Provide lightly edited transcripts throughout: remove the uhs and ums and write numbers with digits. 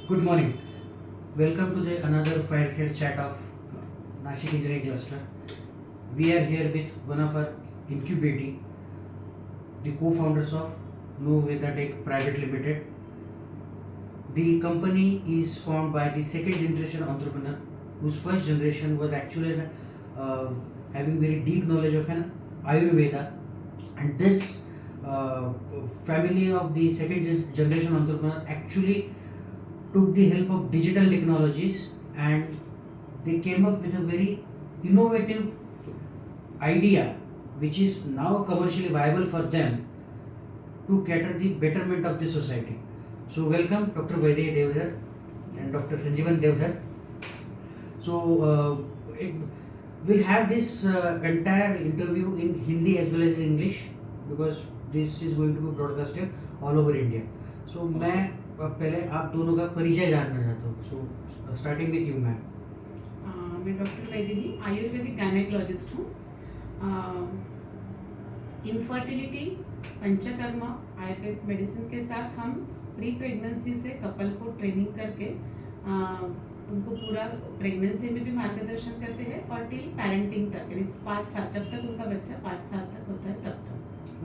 Good morning. Welcome to the another fireside chat of Nashik Engineering Cluster. We are here with one of our incubating, the co-founders of No Veda Tech Private Limited. The company is formed by the second generation entrepreneur, whose first generation was actually uh, having very deep knowledge of an Ayurveda, and this family of the second generation entrepreneur actually took the help of digital technologies, and they came up with a very innovative idea which is now commercially viable for them to cater the betterment of the society. So welcome Dr. Vaidehi Devdhar and Dr. Sanjeevan Devdhar. So we'll have this entire interview in Hindi as well as in English, because this is going to be broadcasted all over India. So मैं पहले आप दोनों का परिचय जानना चाहता हूँ. So starting with you ma'am. मैं डॉक्टर वैदेही आयुर्वेदिक गायनेकोलॉजिस्ट हूँ. इनफर्टिलिटी, पंचकर्मा, आयुर्वेदिक मेडिसिन के साथ हम प्री प्रेगनेंसी से कपल को ट्रेनिंग करके उनको पूरा प्रेगनेंसी में भी मार्गदर्शन करते हैं और टिल पेरेंटिंग तक, यानी 5 साल, जब तक उनका बच्चा 5 साल तक होता है तब तक.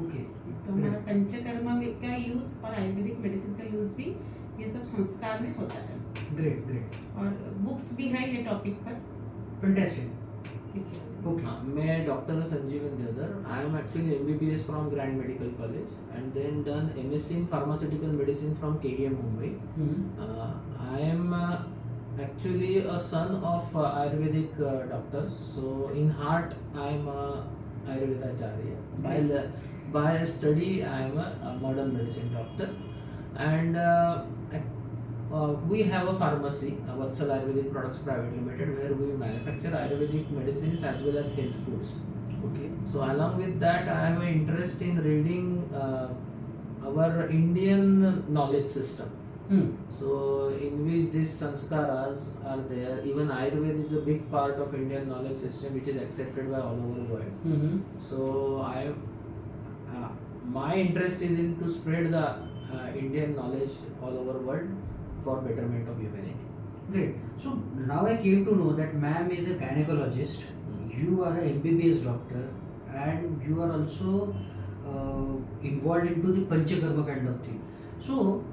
ओके. तो हमारा पंचकर्मा में का यूज़ और आयुर्वेदिक मेडिसिन का यूज़ भी ये सब संस्कार में होता है. Great great. और बुक्स भी है ये टॉपिक पर. फैंटास्टिक. ठीक है. ओके. मैं doctor Sanjeevan Devdhar. I am actually MBBS from grand medical college and then done MSc in pharmaceutical medicine from KEM Mumbai. I am actually a son of Ayurvedic doctors. So in heart I am a Ayurvedacharya. By study I am a modern medicine doctor, and we have a pharmacy, Vatsal Ayurvedic Products Private Limited, where we manufacture Ayurvedic medicines as well as health foods. Okay. So along with that, I have an interest in reading our Indian knowledge system. So in which these sanskaras are there. Even Ayurveda is a big part of Indian knowledge system, which is accepted by all over the world. So my interest is in to spread the Indian knowledge all over the world for betterment of humanity. Great. So now I came to know that ma'am is a gynecologist. You are a MBBS doctor, and you are also involved into the Panchakarma kind of thing. So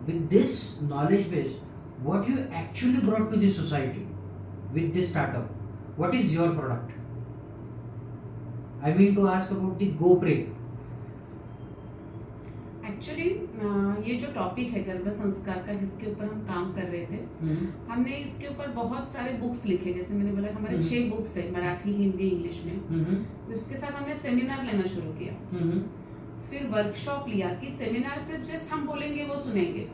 with this knowledge base, what you actually brought to the society with this startup? What is your product? I mean to ask about the GoPreg. Actually ये जो topic है गर्भ संस्कार का, जिसके ऊपर हम काम कर रहे थे, हमने इसके ऊपर बहुत सारे बुक्स लिखे. जैसे मैंने बोला, हमारे 6 बुक्स है, मराठी, हिंदी, इंग्लिश में. उसके साथ हमने सेमिनार लेना शुरू किया. फिर वर्कशॉप लिया कि सेमिनार सिर्फ जस्ट हम बोलेंगे वो सुनेंगे.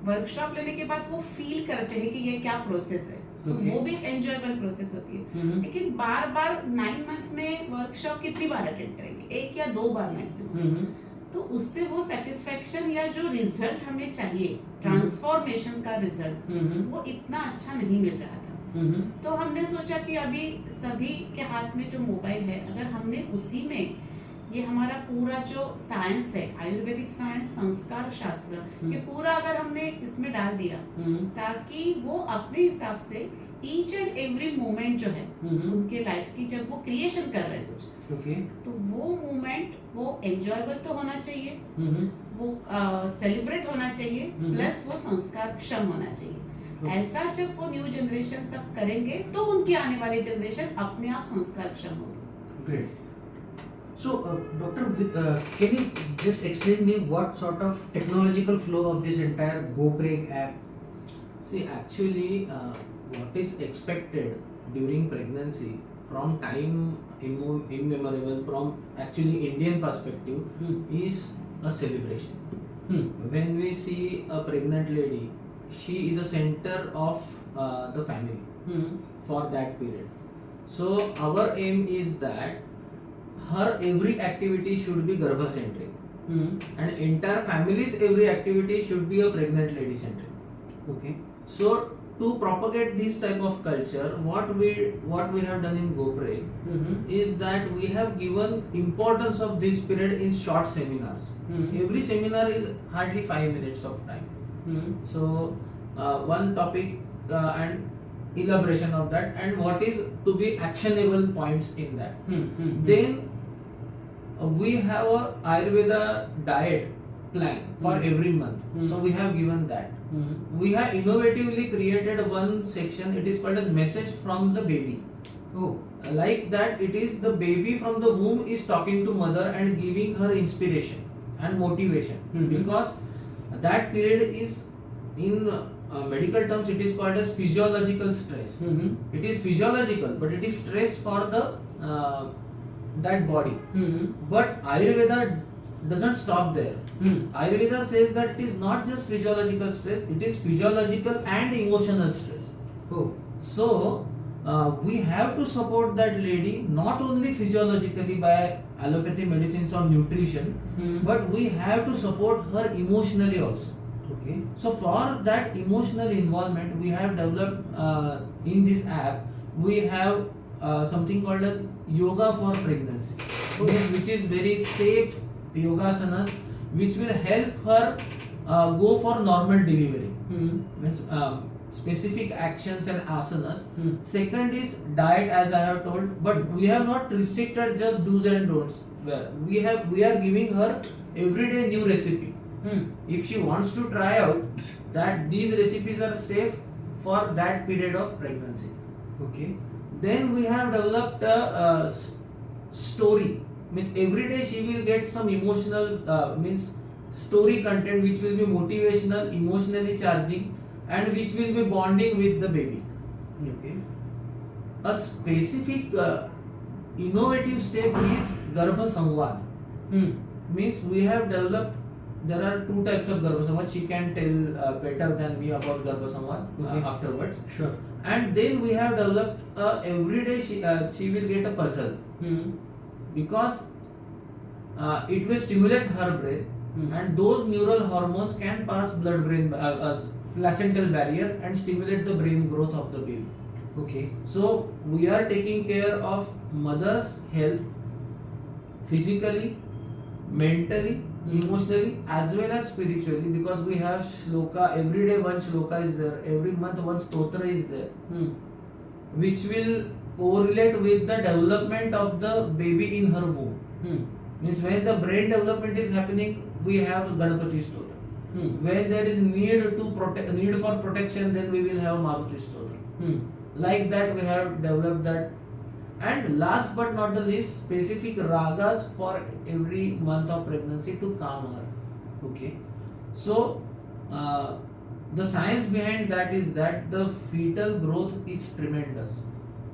वर्कशॉप लेने के बाद वो फील करते हैं कि ये क्या प्रोसेस है. तो वो भी एक एंजॉयबल प्रोसेस होती है. लेकिन बार बार 9 मंथ में वर्कशॉप कितनी बार अटेंड करेंगे? 1 या 2 बार मैक्सिमम. तो उससे वो सेटिस्फेक्शन या जो रिजल्ट हमें चाहिए, ट्रांसफॉर्मेशन का रिजल्ट, वो इतना अच्छा नहीं मिल रहा था. तो हमने सोचा कि अभी सभी के हाथ में जो मोबाइल है, अगर हमने उसी में ये हमारा पूरा जो साइंस है, आयुर्वेदिक साइंस, संस्कार शास्त्र, ये पूरा अगर हमने इसमें डाल दिया, ताकि वो अपने हिसाब से ईच एंड एवरी मोमेंट जो है उनके लाइफ की, जब वो क्रिएशन कर रहे हैं कुछ, तो वो मोमेंट वो एंजॉयबल तो होना चाहिए, वो सेलिब्रेट होना चाहिए, प्लस वो संस्कार क्षम होना चाहिए. ऐसा जब वो न्यू जनरेशन सब करेंगे, तो उनकी आने वाली जनरेशन अपने आप संस्कार क्षम होगी. Great. So, doctor, can you just explain me what sort of technological flow of this entire GoPreg app? See, actually, what is expected during pregnancy from time immemorial, from actually Indian perspective, is a celebration. When we see a pregnant lady, she is a center of the family for that period. So our aim is that her every activity should be garbha centric, and entire family's every activity should be a pregnant lady centric. Okay. So to propagate this type of culture, what we have done in GoPreg is that we have given importance of this period in short seminars. Every seminar is hardly 5 minutes of time. So one topic and elaboration of that, and what is to be actionable points in that. Then we have a Ayurveda diet plan for every month. So we have given that. We have innovatively created one section. It is called as message from the baby. Oh. Like that, it is the baby from the womb is talking to mother and giving her inspiration and motivation. Because that period is in medical terms, it is called as physiological stress. It is physiological, but it is stress for the that body. But Ayurveda doesn't stop there. Ayurveda says that it is not just physiological stress, it is physiological and emotional stress. Oh. So we have to support that lady not only physiologically by allopathy medicines or nutrition, but we have to support her emotionally also. Okay. So for that emotional involvement, we have developed in this app, we have something called as yoga for pregnancy, which is very safe yogasanas, which will help her go for normal delivery. Means specific actions and asanas. Second is diet, as I have told, but we have not restricted just do's and don'ts. We are giving her everyday new recipe. If she wants to try out that these recipes are safe for that period of pregnancy. Okay. Then we have developed a story. Means every day she will get some emotional means story content which will be motivational, emotionally charging, and which will be bonding with the baby. Okay. A specific innovative step is Garbha Samvad. Means we have developed, there are two types of Garbha Samvad. She can tell better than me about Garbha Samvad afterwards. Sure. And then we have developed every day she will get a puzzle. Because it will stimulate her brain, and those neural hormones can pass blood-brain placental barrier and stimulate the brain growth of the baby. Okay. So we are taking care of mother's health physically, mentally, emotionally, as well as spiritually, because we have shloka, every day one shloka is there, every month one stotra is there, which will correlate with the development of the baby in her womb. Means when the brain development is happening, we have Ganapati Stotra. When there is need for protection, then we will have Maruti Stotra. Like that we have developed that. And last but not the least, specific ragas for every month of pregnancy to calm her. Okay. So the science behind that is that the fetal growth is tremendous.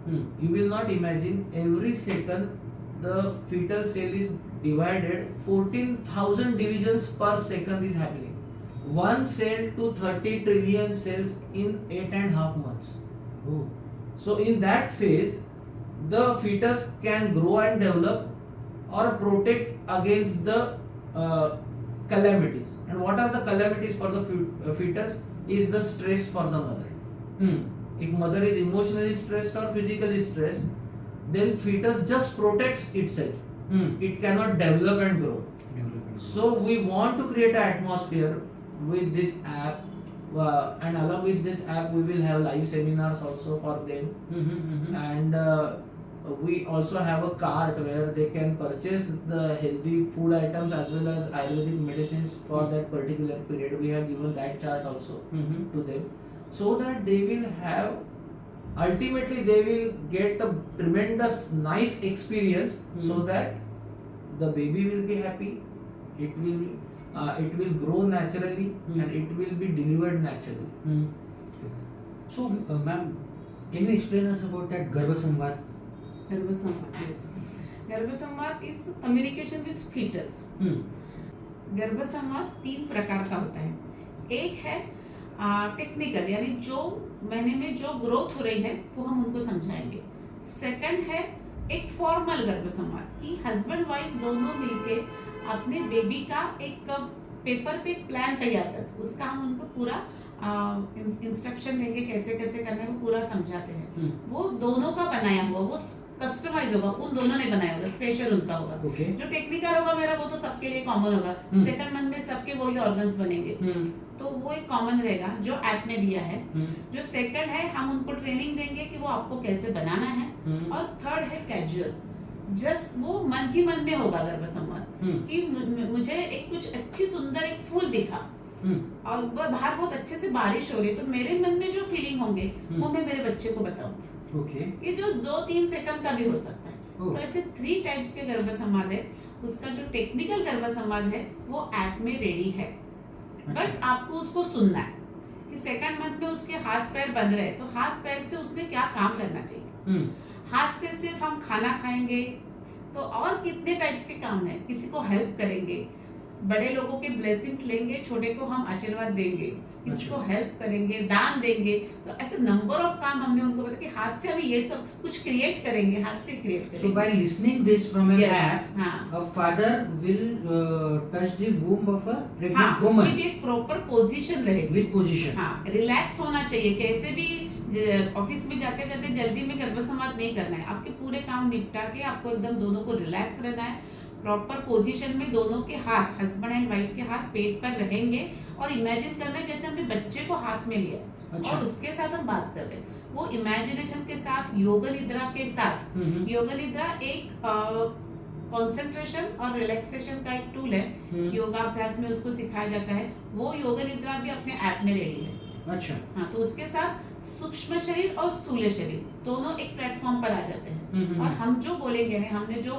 You will not imagine, every second the fetal cell is divided, 14,000 divisions per second is happening. One cell to 30 trillion cells in 8.5 months. Oh. So in that phase, the fetus can grow and develop or protect against the calamities. And what are the calamities for the fetus? Is the stress for the mother. If mother is emotionally stressed or physically stressed, then fetus just protects itself. It cannot develop and grow. So we want to create an atmosphere with this app, and along with this app we will have live seminars also for them. And we also have a cart where they can purchase the healthy food items as well as Ayurvedic medicines for that particular period. We have given that chart also to them, so that they will have, ultimately they will get a tremendous nice experience, so that the baby will be happy, it will grow naturally, and it will be delivered naturally. So ma'am, can you explain us about that Garbha Samvad? Garbha Samvad, yes. Garbha Samvad is communication with fetus. गर्भ संवाद 3 प्रकार का होता है. एक है technical, यानी जो महीने में जो ग्रोथ हो रही है वो हम उनको समझाएंगे. सेकंड है एक फॉर्मल गर्भ संवाद कि हस्बैंड वाइफ दोनों मिलके अपने बेबी का एक पेपर पे एक प्लान तैयार करते, उसका हम उनको पूरा इंस्ट्रक्शन देंगे कैसे कैसे करना है, वो पूरा समझाते हैं. वो दोनों का बनाया हुआ, वो कस्टमाइज होगा, उन दोनों ने बनाया होगा, स्पेशल उनका होगा। ओके। जो टेक्निकल होगा मेरा वो तो सबके लिए कॉमन होगा। सेकंड मंथ में सबके वही ऑर्गन्स बनेंगे, तो वो एक कॉमन रहेगा जो ऐप में दिया है। जो सेकंड है, हम उनको ट्रेनिंग देंगे कि वो आपको कैसे बनाना है। और थर्ड है कैजुअल, जस्ट वो मन ही मन में होगा गर्भ संवाद कि मुझे एक कुछ अच्छी सुंदर एक फूल दिखा और बाहर बहुत अच्छे से बारिश हो रही है, तो मेरे मन में जो फीलिंग होंगे वो मैं मेरे बच्चे को बताऊंगी। ओके। ये जो 2-3 सेकंड का भी हो सकता है। तो ऐसे 3 टाइप्स के गर्भ संवाद है। उसका जो टेक्निकल गर्भ संवाद है वो ऐप में रेडी है। बस आपको उसको सुनना है कि सेकंड मंथ में उसके हाथ पैर बंद रहे, तो हाथ पैर से उसने क्या काम करना चाहिए। हाथ से सिर्फ हम खाना खाएंगे तो और कितने टाइप्स के काम है, किसी को हेल्प करेंगे, बड़े लोगों के ब्लेसिंग्स लेंगे, छोटे को हम आशीर्वाद देंगे, किसी को हेल्प करेंगे, दान देंगे। तो ऐसे नंबर ऑफ काम हमने उनको बताया कि हाथ से अभी ये सब कुछ क्रिएट करेंगे, हाथ से क्रिएट करेंगे। So by listening this from an app, हाँ, a father will touch the womb of a हाँ, pregnant उसकी woman भी एक प्रॉपर पोजीशन रहेगी। with position. हाँ, रिलैक्स होना चाहिए। कैसे भी ऑफिस में जाते जाते जल्दी में गर्भ संवाद नहीं करना है, आपके पूरे काम निपटा के आपको एकदम दोनों को रिलैक्स रहना है। प्रॉपर पोजीशन में दोनों के हाथ, हस्बैंड एंड वाइफ के हाथ पेट पर रहेंगे और इमेजिन करना है जैसे हमने बच्चे को हाथ में लिया अच्छा। और उसके साथ हम बात कर रहे हैं। वो इमेजिनेशन के साथ, योग निद्रा के साथ, योग निद्रा एक कंसंट्रेशन और रिलैक्सेशन का एक टूल है। योगाभ्यास में उसको सिखाया जाता है। वो योग निद्रा भी अपने ऐप में रेडी है। अच्छा। हाँ, तो उसके साथ सूक्ष्म शरीर और स्थूल शरीर दोनों एक प्लेटफॉर्म पर आ जाते हैं। और हम जो बोलेंगे, हमने जो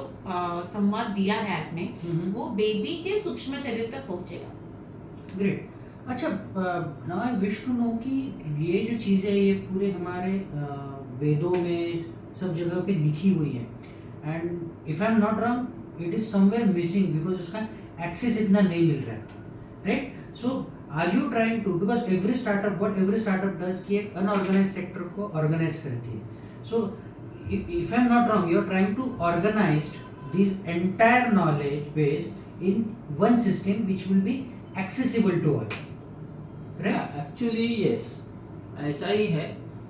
संवाद दिया है ऐप में, वो बेबी के सूक्ष्म शरीर तक पहुंचेगा। ग्रेट। अच्छा, now I wish to know कि ये जो चीज़ें ये पूरे हमारे वेदों में सब जगह पे लिखी हुई है, and if I am not wrong it is somewhere missing because उसका एक्सेस इतना नहीं मिल रहा है, right? So are you trying to, because every startup does कि एक अनऑर्गेनाइज सेक्टर को ऑर्गेनाइज करती है। So if I am not wrong, you are trying to organise this entire knowledge base in one system which will be accessible to all, right? Actually yes, ऐसा ही है।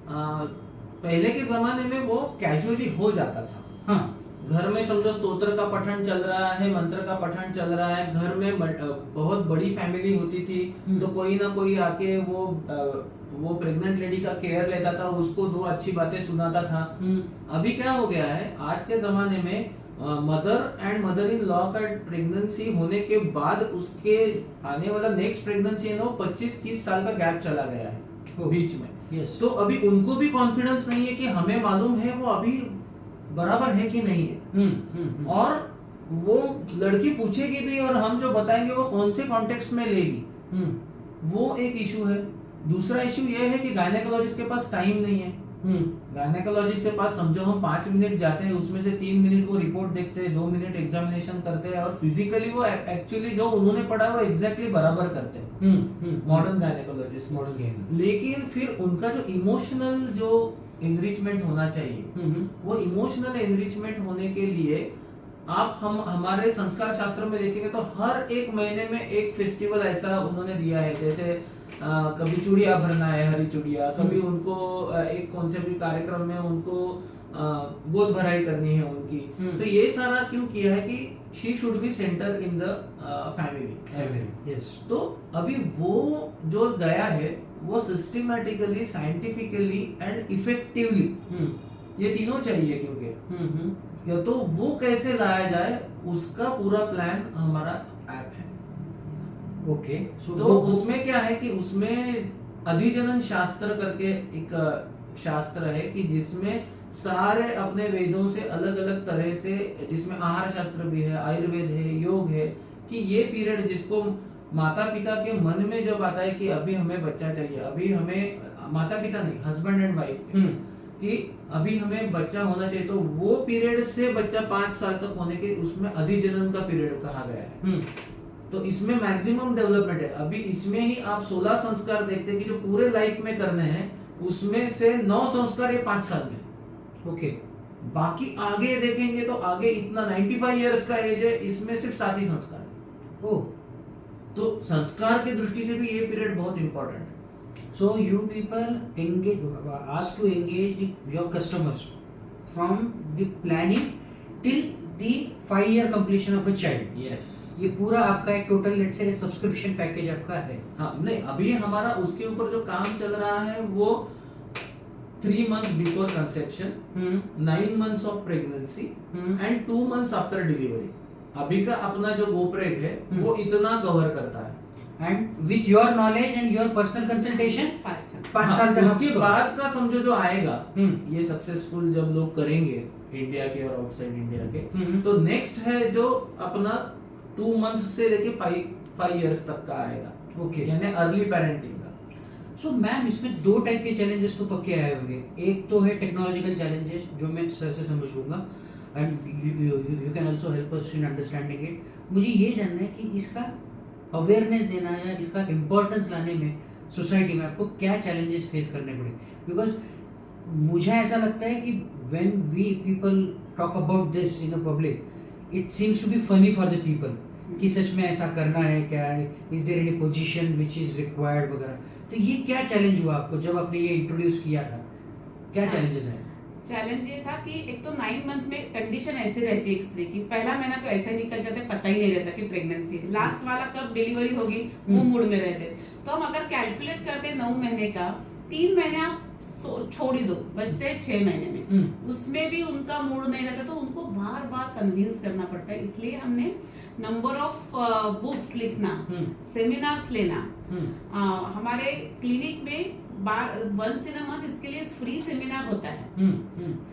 पहले के जमाने में वो कैजुअली हो जाता था। हाँ, घर में समझो स्तोत्र का पठन चल रहा है, मंत्र का पठन चल रहा है, घर में बहुत बड़ी फैमिली होती थी, तो कोई ना कोई आके वो प्रेग्नेंट लेडी का केयर लेता था, उसको 2 अच्छी बातें सुनाता था। अभी क्या हो गया है, आज के जमाने में mother and mother in law का प्रेगनेंसी होने के बाद उसके आने वाला नेक्स्ट प्रेगनेंसी है ना, 25-30 साल का गैप चला गया है बीच में। yes. तो अभी उनको भी कॉन्फिडेंस नहीं है कि हमें मालूम है वो अभी बराबर है कि नहीं है। और वो लड़की पूछेगी भी और हम जो बताएंगे वो कौन से कॉन्टेक्स्ट में लेगी, वो एक इशू है। दूसरा इशू ये है कि गायनेकोलॉजिस्ट के पास टाइम नहीं है। गायनेकोलॉजिस्ट के पास समझो हम 5 मिनट जाते हैं, उसमें से 3 मिनट वो रिपोर्ट देखते हैं, 2 मिनट एग्जामिनेशन करते हैं, और फिजिकली वो एक्चुअली जो उन्होंने पढ़ा वो एग्जैक्टली बराबर करते हैं मॉडर्न गायनेकोलॉजिस्ट। लेकिन फिर उनका जो इमोशनल जो एनरिचमेंट होना चाहिए, वो इमोशनल एनरिचमेंट होने के लिए आप हमारे संस्कार शास्त्र में देखेंगे तो हर एक महीने में एक फेस्टिवल ऐसा उन्होंने दिया है। जैसे कभी चूड़िया भरना है, हरी चूड़िया, कभी उनको एक कौन से भी कार्यक्रम में उनको गोद भराई करनी है उनकी। तो ये सारा क्यों किया है कि she should be centre in the family. तो अभी वो जो गया है वो सिस्टमैटिकली, साइंटिफिकली एंड इफेक्टिवली ये तीनों चाहिए, क्योंकि तो वो कैसे लाया जाए उसका पूरा प्लान हमारा ऐप है। ओके। तो उसमें क्या है कि उसमें अधिजनन शास्त्र करके एक शास्त्र है कि जिसमें सारे अपने वेदों से अलग अलग तरह से, जिसमें आहार शास्त्र भी है, आयुर्वेद है, योग है, कि ये पीरियड जिसको माता पिता के मन में जब आता है कि अभी हमें बच्चा चाहिए, अभी हमें, माता पिता नहीं, हस्बैंड एंड वाइफ कि अभी हमें बच्चा होना चाहिए, तो वो पीरियड से बच्चा 5 साल तक होने के, उसमें अधिजनन का पीरियड कहा गया है। तो इसमें मैक्सिमम डेवलपमेंट है। अभी इसमें ही आप 16 संस्कार देखते हैं कि जो पूरे लाइफ में करने हैं, उसमें से 9 संस्कार ये 5 साल में। ओके। बाकी आगे देखेंगे तो आगे इतना 95 इयर्स का एज है, इसमें सिर्फ 7 ही संस्कार है। ओह, तो संस्कार की दृष्टि से भी ये पीरियड बहुत इंपॉर्टेंट है। So you people engage, asked to engage your customers from the planning till the 5-year completion of a child. Yes. ये पूरा आपका एक total let's say subscription package आपका है. हाँ नहीं, अभी हमारा उसके ऊपर जो काम चल रहा है वो 3 months before conception, 9 months of pregnancy and 2 months after delivery. अभी का अपना जो GoPreg है वो इतना कवर करता है. And with your knowledge and your personal consultation 5 साल तक. उसके बाद का समझो जो आएगा, हम्म. ये सक्सेसफुल जब लोग करेंगे इंडिया के और आउटसाइड इंडिया के, हम्म. तो नेक्स्ट है जो अपना 2 months से लेके 5 years तक का आएगा. ओके. यानी अर्ली पेरेंटिंग का. सो मैम इसमें 2 टाइप के चैलेंजेस तो पक्के आए होंगे. एक तो है टेक्नोलॉजिकल चैलेंजेस जो मैं सर से समझ लूंगा and you can also help us in understanding it. मुझे ये जानना है कि इसका अवेयरनेस देना या इसका इम्पोर्टेंस लाने में सोसाइटी में आपको क्या चैलेंजेस फेस करने पड़े. बिकॉज मुझे ऐसा लगता है कि when we people talk about this in a public it seems to be funny for the people कि सच में ऐसा करना है क्या है, is there any position which is required वगैरह. तो ये क्या चैलेंज हुआ आपको जब आपने ये इंट्रोड्यूस किया था, क्या चैलेंजेस हैं? चैलेंज ये था कि एक तो 9 मंथ में कंडीशन ऐसे रहती है एक स्त्री की, पहला महीना तो ऐसे निकल जाता है, पता ही नहीं रहता कि प्रेगनेंसी है. लास्ट वाला कब डिलीवरी होगी वो मूड में रहते. तो हम अगर कैलकुलेट करते 9 महीने का, 3 महीने आप छोड़ ही दो, बचते हैं 6 महीने में. उसमें भी उनका मूड नहीं रहता तो उनको बार बार कन्विंस करना पड़ता है. इसलिए हमने नंबर ऑफ बुक्स लिखना, सेमिनार्स लेना, हमारे क्लिनिक में वंस इन अ मंथ इसके लिए फ्री सेमिनार होता है.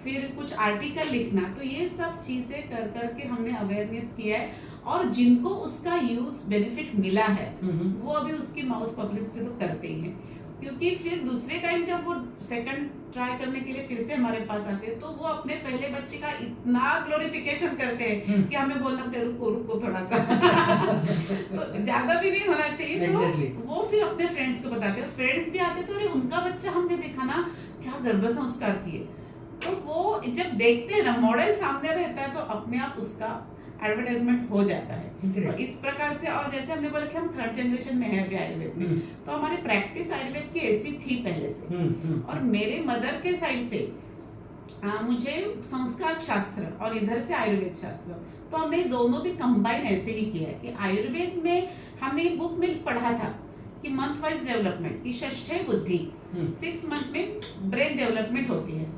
फिर कुछ आर्टिकल लिखना. तो ये सब चीजें कर करके हमने अवेयरनेस किया है और जिनको उसका यूज बेनिफिट मिला है वो अभी उसकी माउथ पब्लिसिटी तो करते ही हैं. क्योंकि फिर दूसरे टाइम जब वो सेकंड ट्राई करने के लिए फिर से हमारे पास आते हैं तो वो अपने पहले बच्चे का इतना ग्लोरिफिकेशन करते हैं कि हमें बोलना पड़ता है रुको रुको थोड़ा सा. तो ज्यादा भी नहीं होना चाहिए. Exactly. तो वो फिर अपने फ्रेंड्स को बताते हैं. फ्रेंड्स भी आते तो अरे उनका बच्चा हमने देखा ना क्या गर्भ संस्कार किए. तो वो जब देखते हैं ना मॉडल सामने रहता है तो अपने आप उसका एडवर्टाइजमेंट हो जाता है. तो इस प्रकार से. और जैसे हमने बोला कि हम 3rd जनरेशन में है अभी आयुर्वेद में, तो हमारी प्रैक्टिस आयुर्वेद की ऐसी थी पहले से. और मेरे मदर के साइड से मुझे संस्कार शास्त्र और इधर से आयुर्वेद शास्त्र, तो हमने दोनों भी कंबाइन ऐसे ही किया है कि आयुर्वेद में हमने बुक में पढ़ा था कि मंथ वाइज डेवलपमेंट की षष्ठे बुद्धि 6 मंथ में ब्रेन डेवलपमेंट होती है.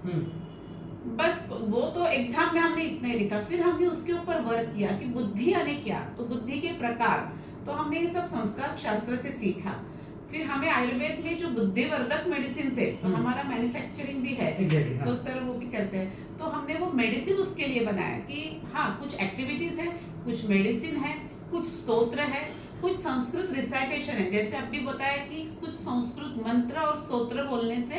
बस वो तो एग्जाम में हमने इतना ही लिखा. फिर हमने उसके ऊपर वर्क किया कि बुद्धि यानी क्या, तो बुद्धि के प्रकार. तो हमने ये सब संस्कार शास्त्र से सीखा. फिर हमें आयुर्वेद में जो बुद्धिवर्धक मेडिसिन थे तो हमारा मैन्युफैक्चरिंग भी है. तो सर वो भी करते हैं. तो हमने वो मेडिसिन उसके लिए बनाया कि हाँ कुछ एक्टिविटीज है, कुछ मेडिसिन है, कुछ स्तोत्र है, कुछ संस्कृत रिसाइटेशन है. जैसे अभी बताया कि कुछ संस्कृत मंत्र और स्तोत्र बोलने से,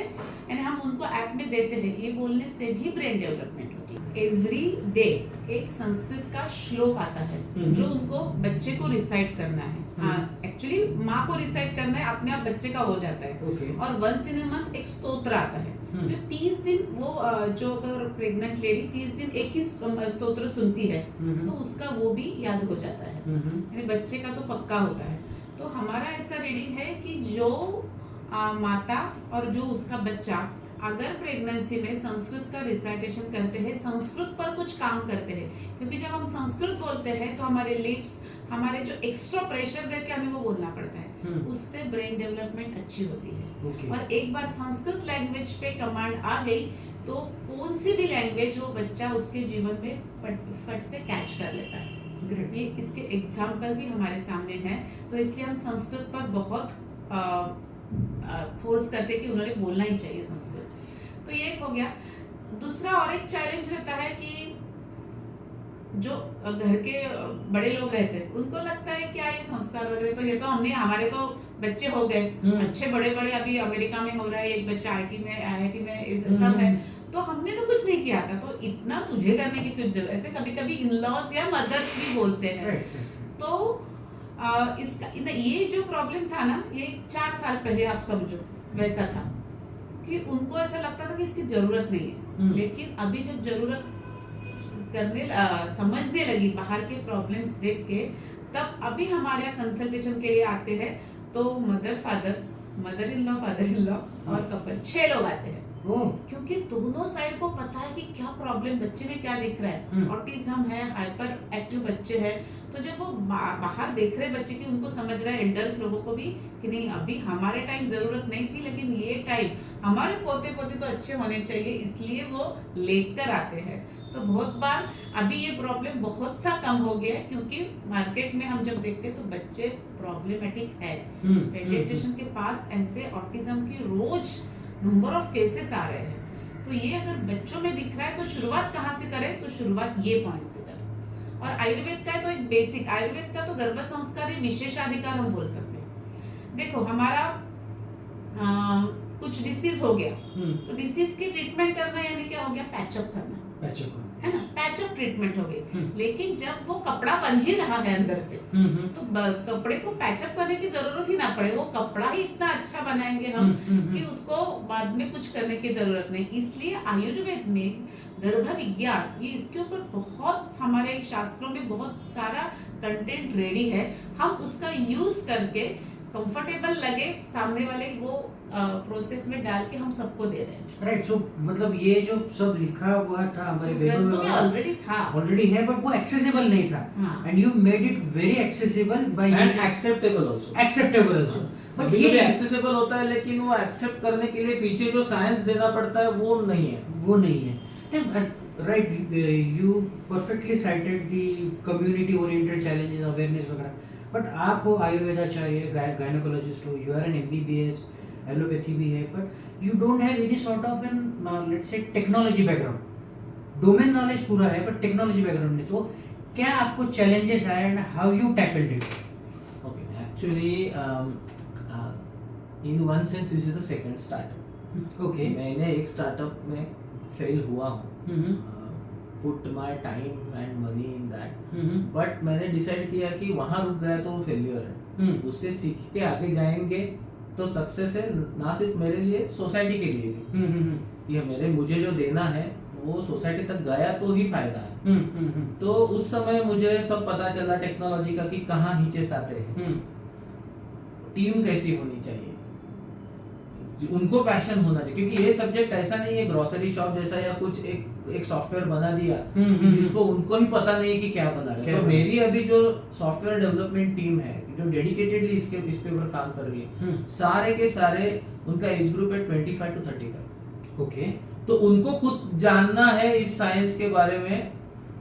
यानी हम उनको ऐप में देते हैं, ये बोलने से भी ब्रेन डेवलपमेंट होती है. एवरी डे एक संस्कृत का श्लोक आता है जो उनको बच्चे को रिसाइट करना है. एक्चुअली माँ को रिसाइट करना है, अपने आप बच्चे का हो जाता है. और वंस इन अ मंथ एक स्तोत्र आता है जो 30 दिन वो जो अगर प्रेग्नेंट लेडी 30 दिन एक ही स्तोत्र सुनती है तो उसका वो भी याद हो जाता है. यानी बच्चे का तो पक्का होता है. तो हमारा ऐसा रीडिंग है कि जो माता और जो उसका बच्चा अगर प्रेगनेंसी में संस्कृत का रिसाइटेशन करते हैं, संस्कृत पर कुछ काम करते हैं, क्योंकि जब हम संस्कृत बोलते हैं तो हमारे लिप्स, हमारे जो एक्स्ट्रा प्रेशर देके हमें वो बोलना पड़ता है, उससे ब्रेन डेवलपमेंट अच्छी होती है. और एक बार संस्कृत लैंग्वेज पे कमांड आ गई तो कौन सी भी लैंग्वेज वो बच्चा उसके जीवन में फट से कैच कर लेता है. ये इसके एग्जाम्पल भी हमारे सामने हैं. तो इसलिए हम संस्कृत पर बहुत फोर्स करते कि उन्होंने बोलना ही चाहिए संस्कृत. तो ये एक हो गया. दूसरा और एक चैलेंज रहता है कि जो घर के बड़े लोग रहते हैं उनको लगता है क्या ये संस्कार वगैरह, तो ये तो हमने, हमारे तो बच्चे हो गए अच्छे बड़े बड़े, अभी अमेरिका में हो रहा है, एक बच्चा IIT में सब है, तो हमने तो कुछ नहीं किया था, तो इतना तुझे करने की कुछ जरूरत. ऐसे कभी कभी इन-लॉज या मदर्स भी बोलते हैं. तो इसका ये जो प्रॉब्लम था ना, ये 4 साल पहले आप समझो वैसा था कि उनको ऐसा लगता था कि इसकी जरूरत नहीं है. लेकिन अभी जब जरूरत करने समझने लगी बाहर के प्रॉब्लम्स देख के, तब अभी हमारे यहाँ कंसल्टेशन के लिए आते हैं तो mother in law, father in law और कपल 6 लोग आते हैं. ओह क्योंकि दोनों साइड को पता है कि क्या प्रॉब्लम बच्चे में क्या दिख रहा है। ऑटिज्म है, हाइपर एक्टिव बच्चे हैं, तो जब वो बाहर देख रहे बच्चे की, उनको समझ रहा है एल्डर्स लोगों को भी कि नहीं अभी हमारे टाइम जरूरत नहीं थी, लेकिन ये टाइम हमारे पोते पोते तो अच्छे होने चाहिए, इसलिए वो लेकर आते हैं। तो बहुत बार अभी ये प्रॉब्लम बहुत सा कम हो गया है, क्योंकि मार्केट में हम जब देखते हैं तो बच्चे प्रॉब्लमेटिक है। पेडियाट्रिशियन के पास ऐसे ऑटिज्म की रोज नंबर ऑफ केसेस आ रहे हैं। तो ये अगर बच्चों में दिख रहा है तो शुरुआत कहाँ से करें? तो शुरुआत ये पॉइंट से करें। और आयुर्वेद का है तो एक बेसिक, आयुर्वेद का तो गर्भ संस्कार ही विशेषाधिकार हम बोल सकते हैं। देखो हमारा कुछ डिसीज हो गया, तो डिसीज की ट्रीटमेंट करना यानी क्या हो गया? पैचअप करना, है ना, पैचअप ट्रीटमेंट हो गई। लेकिन जब वो कपड़ा बन ही रहा है अंदर से, तो कपड़े को पैचअप करने की जरूरत ही ना पड़े, वो कपड़ा ही इतना अच्छा बनाएंगे हम कि उसको बाद में कुछ करने की जरूरत नहीं। इसलिए आयुर्वेद में गर्भ विज्ञान, ये इसके ऊपर बहुत हमारे शास्त्रों में बहुत सारा कंटेंट रेडी है। हम उसका यूज करके कंफर्टेबल लगे सामने वाले वो प्रोसेस में डाल के हम सबको दे रहे हैं। राइट, सो मतलब ये जो सब लिखा हुआ था हमारे वेदों में ऑलरेडी है, बट वो एक्सेसिबल नहीं था, and you made it very accessible bye and acceptable also. But ये एक्सेसिबल होता है, लेकिन वो एक्सेप्ट करने के लिए पीछे जो साइंस देना पड़ता है वो नहीं है। Right, you perfectly cited the community oriented challenges, awareness वगैरह, बट आप हो आयुर्वेदाचार्य, गायनेकोलॉजिस्ट हो, you are an MBBS, allopathy भी है, but you don't have any sort of an let's say technology background. Domain knowledge पूरा है बट टेक्नोलॉजी बैकग्राउंड नहीं। तो क्या आपको चैलेंजेस आए and how you tackled it? Okay, actually in one sense this is the second startup. Okay, मैंने एक startup में फेल हुआ हूँ, put my time and money in that, but मैंने डिसाइड किया कि वहाँ रुक गया तो वो फेल्यूर है। उससे सीख के आगे जाएंगे तो सक्सेस है, ना सिर्फ मेरे लिए, सोसाइटी के लिए भी। ये मुझे जो देना है वो सोसाइटी तक गया तो ही फायदा है। तो उस समय मुझे सब पता चला टेक्नोलॉजी का कि कहाँ हिचेस आते हैं, टीम कैसी होनी चाहिए, उनको पैशन होना चाहिए, क्योंकि ये सब्जेक्ट ऐसा नहीं है ग्रोसरी शॉप जैसा या कुछ एक सॉफ्टवेयर बना दिया जिसको उनको ही पता नहीं कि क्या बना रहे। तो मेरी अभी जो सॉफ्टवेयर डेवलपमेंट टीम है जो डेडिकेटेडली इस पे ऊपर काम कर रही है, सारे के सारे उनका एज ग्रुप है 25 to 35। ओके, तो उनको खुद जानना है इस साइंस के बारे में,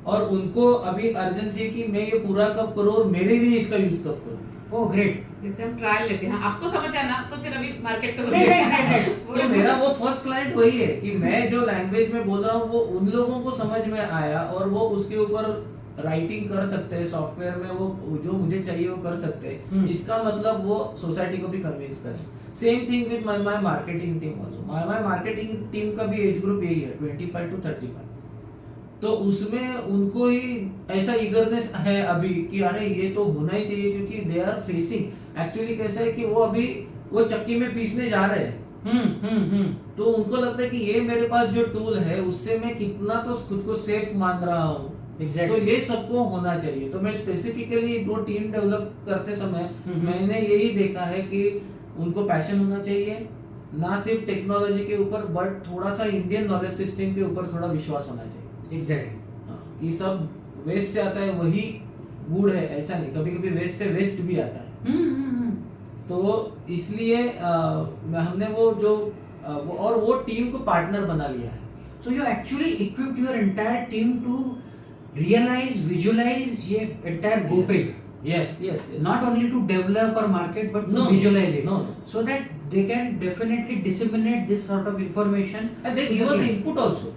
और उनको अभी अर्जेंसी है कि मैं ये पूरा कब करूँ और मेरे लिए इसका यूज कब करूँ। ओह ग्रेट, जैसे हम ट्रायल लेते हैं, आपको समझ आना तो फिर अभी मार्केट को समझ। तो मेरा वो फर्स्ट क्लाइंट वही है कि मैं जो लैंग्वेज में बोल रहा हूँ वो उन लोगों को समझ में आया और वो उसके ऊपर राइटिंग कर सकते हैं सॉफ्टवेयर में, वो जो मुझे चाहिए वो कर सकते हैं। इसका मतलब वो सोसाइटी को भी कन्विंस करे। Same thing with my marketing team also. My marketing team का भी एज ग्रुप यही है 25 to 35। तो उसमें उनको ही ऐसा ईगरनेस है अभी कि अरे ये तो होना ही चाहिए, क्योंकि दे आर फेसिंग एक्चुअली कैसा है कि वो अभी वो चक्की में पीसने जा रहे हैं। तो उनको लगता है कि ये मेरे पास जो टूल है उससे मैं कितना तो खुद को सेफ मान रहा हूँ। Exactly. तो ये सबको होना चाहिए। तो मैं स्पेसिफिकली वो टीम डेवलप करते समय मैंने यही देखा है कि उनको पैशन होना चाहिए, ना सिर्फ टेक्नोलॉजी के ऊपर बट थोड़ा सा इंडियन नॉलेज सिस्टम के ऊपर थोड़ा विश्वास होना चाहिए। एग्जैक्टली, कि सब वेस्ट से आता है वही गुड है ऐसा नहीं, कभी कभी वेस्ट से वेस्ट भी आता है। तो इसलिए हमने वो जो और वो टीम को पार्टनर बना लिया है। So you actually equipped your entire team to realise, visualise ये entire GoPreg. Yes. Not only to develop or market, but to visualize it. So that they can definitely disseminate this sort of information. And they give us input also.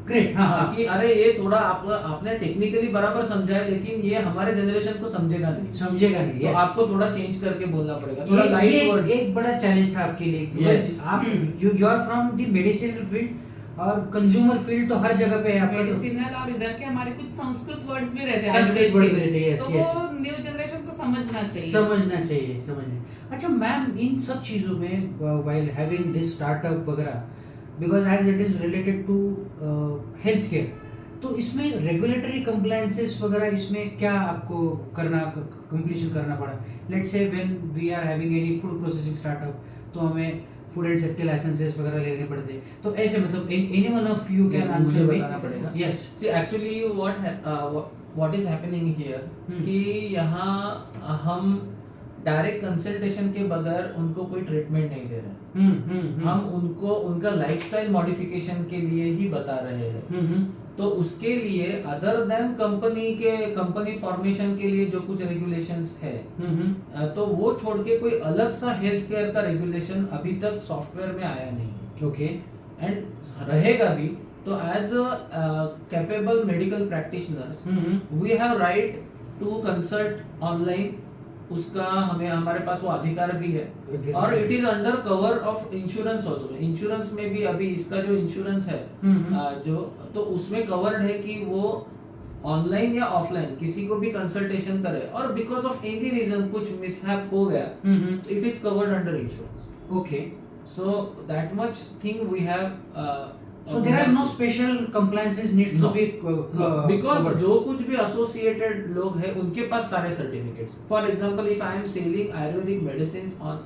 Great. हाँ कि अरे ये थोड़ा आपने technically बराबर समझा है, लेकिन ये हमारे जनरेशन को समझेगा नहीं। तो आपको थोड़ा चेंज करके बोलना पड़ेगा, थोड़ा लाइट वर्ड्स। एक बड़ा चैलेंज था आपके लिए। Yes. आप you are from the medicinal field और कंज्यूमर फील्ड तो हर जगह पे है आपका। मेडिसिनल और इधर के हमारे कुछ संस्कृत वर्ड्स भी रहते हैं, संस्कृत वर्ड भी रहते हैं। तो वो न्यू जनरेशन को समझना चाहिए। अच्छा मैम, इन सब चीजों में व्हाइल हैविंग दिस स्टार्टअप वगैरह, because as it is related to health care, तो इसमें रेगुलेटरी कंप्लायंसेस वगैरह इसमें क्या आपको कंप्लीशन करना पड़ा? Let's say when we are having any food processing startup, तो हमें फूड एंड सेफ्टी लाइसेंसेस वगैरह लेने पड़ते हैं, तो ऐसे मतलब any one of you can मुझे आंसर मी. बताना पड़ेगा. Yes. See, actually what is happening here कि यहाँ हम डायरेक्ट कंसल्टेशन के बगैर उनको कोई ट्रीटमेंट नहीं दे रहे. हम उनको उनका लाइफस्टाइल मॉडिफिकेशन के लिए ही बता रहे हैं. तो उसके लिए अदर देन कंपनी फॉर्मेशन के लिए जो कुछ रेगुलेशंस है, तो वो छोड़ के कोई अलग सा हेल्थ केयर का रेगुलेशन अभी तक सॉफ्टवेयर में आया नहीं. ओके. एंड रहेगा भी तो as capable medical practitioners we have right to consult online. उसका हमारे पास वो अधिकार भी है. और it is under cover of insurance also. Insurance में भी अभी इसका जो इंश्योरेंस है जो तो उसमें कवर्ड है कि वो ऑनलाइन या ऑफलाइन किसी को भी कंसल्टेशन करे और बिकॉज ऑफ एनी रीजन कुछ मिसहैप हो गया तो it is covered under insurance. Okay. So that much thing we have. So there are no special compliances needs to No. be because covered. जो कुछ भी associated लोग हैं उनके पास सारे certificates. For example, if I am selling Ayurvedic medicines on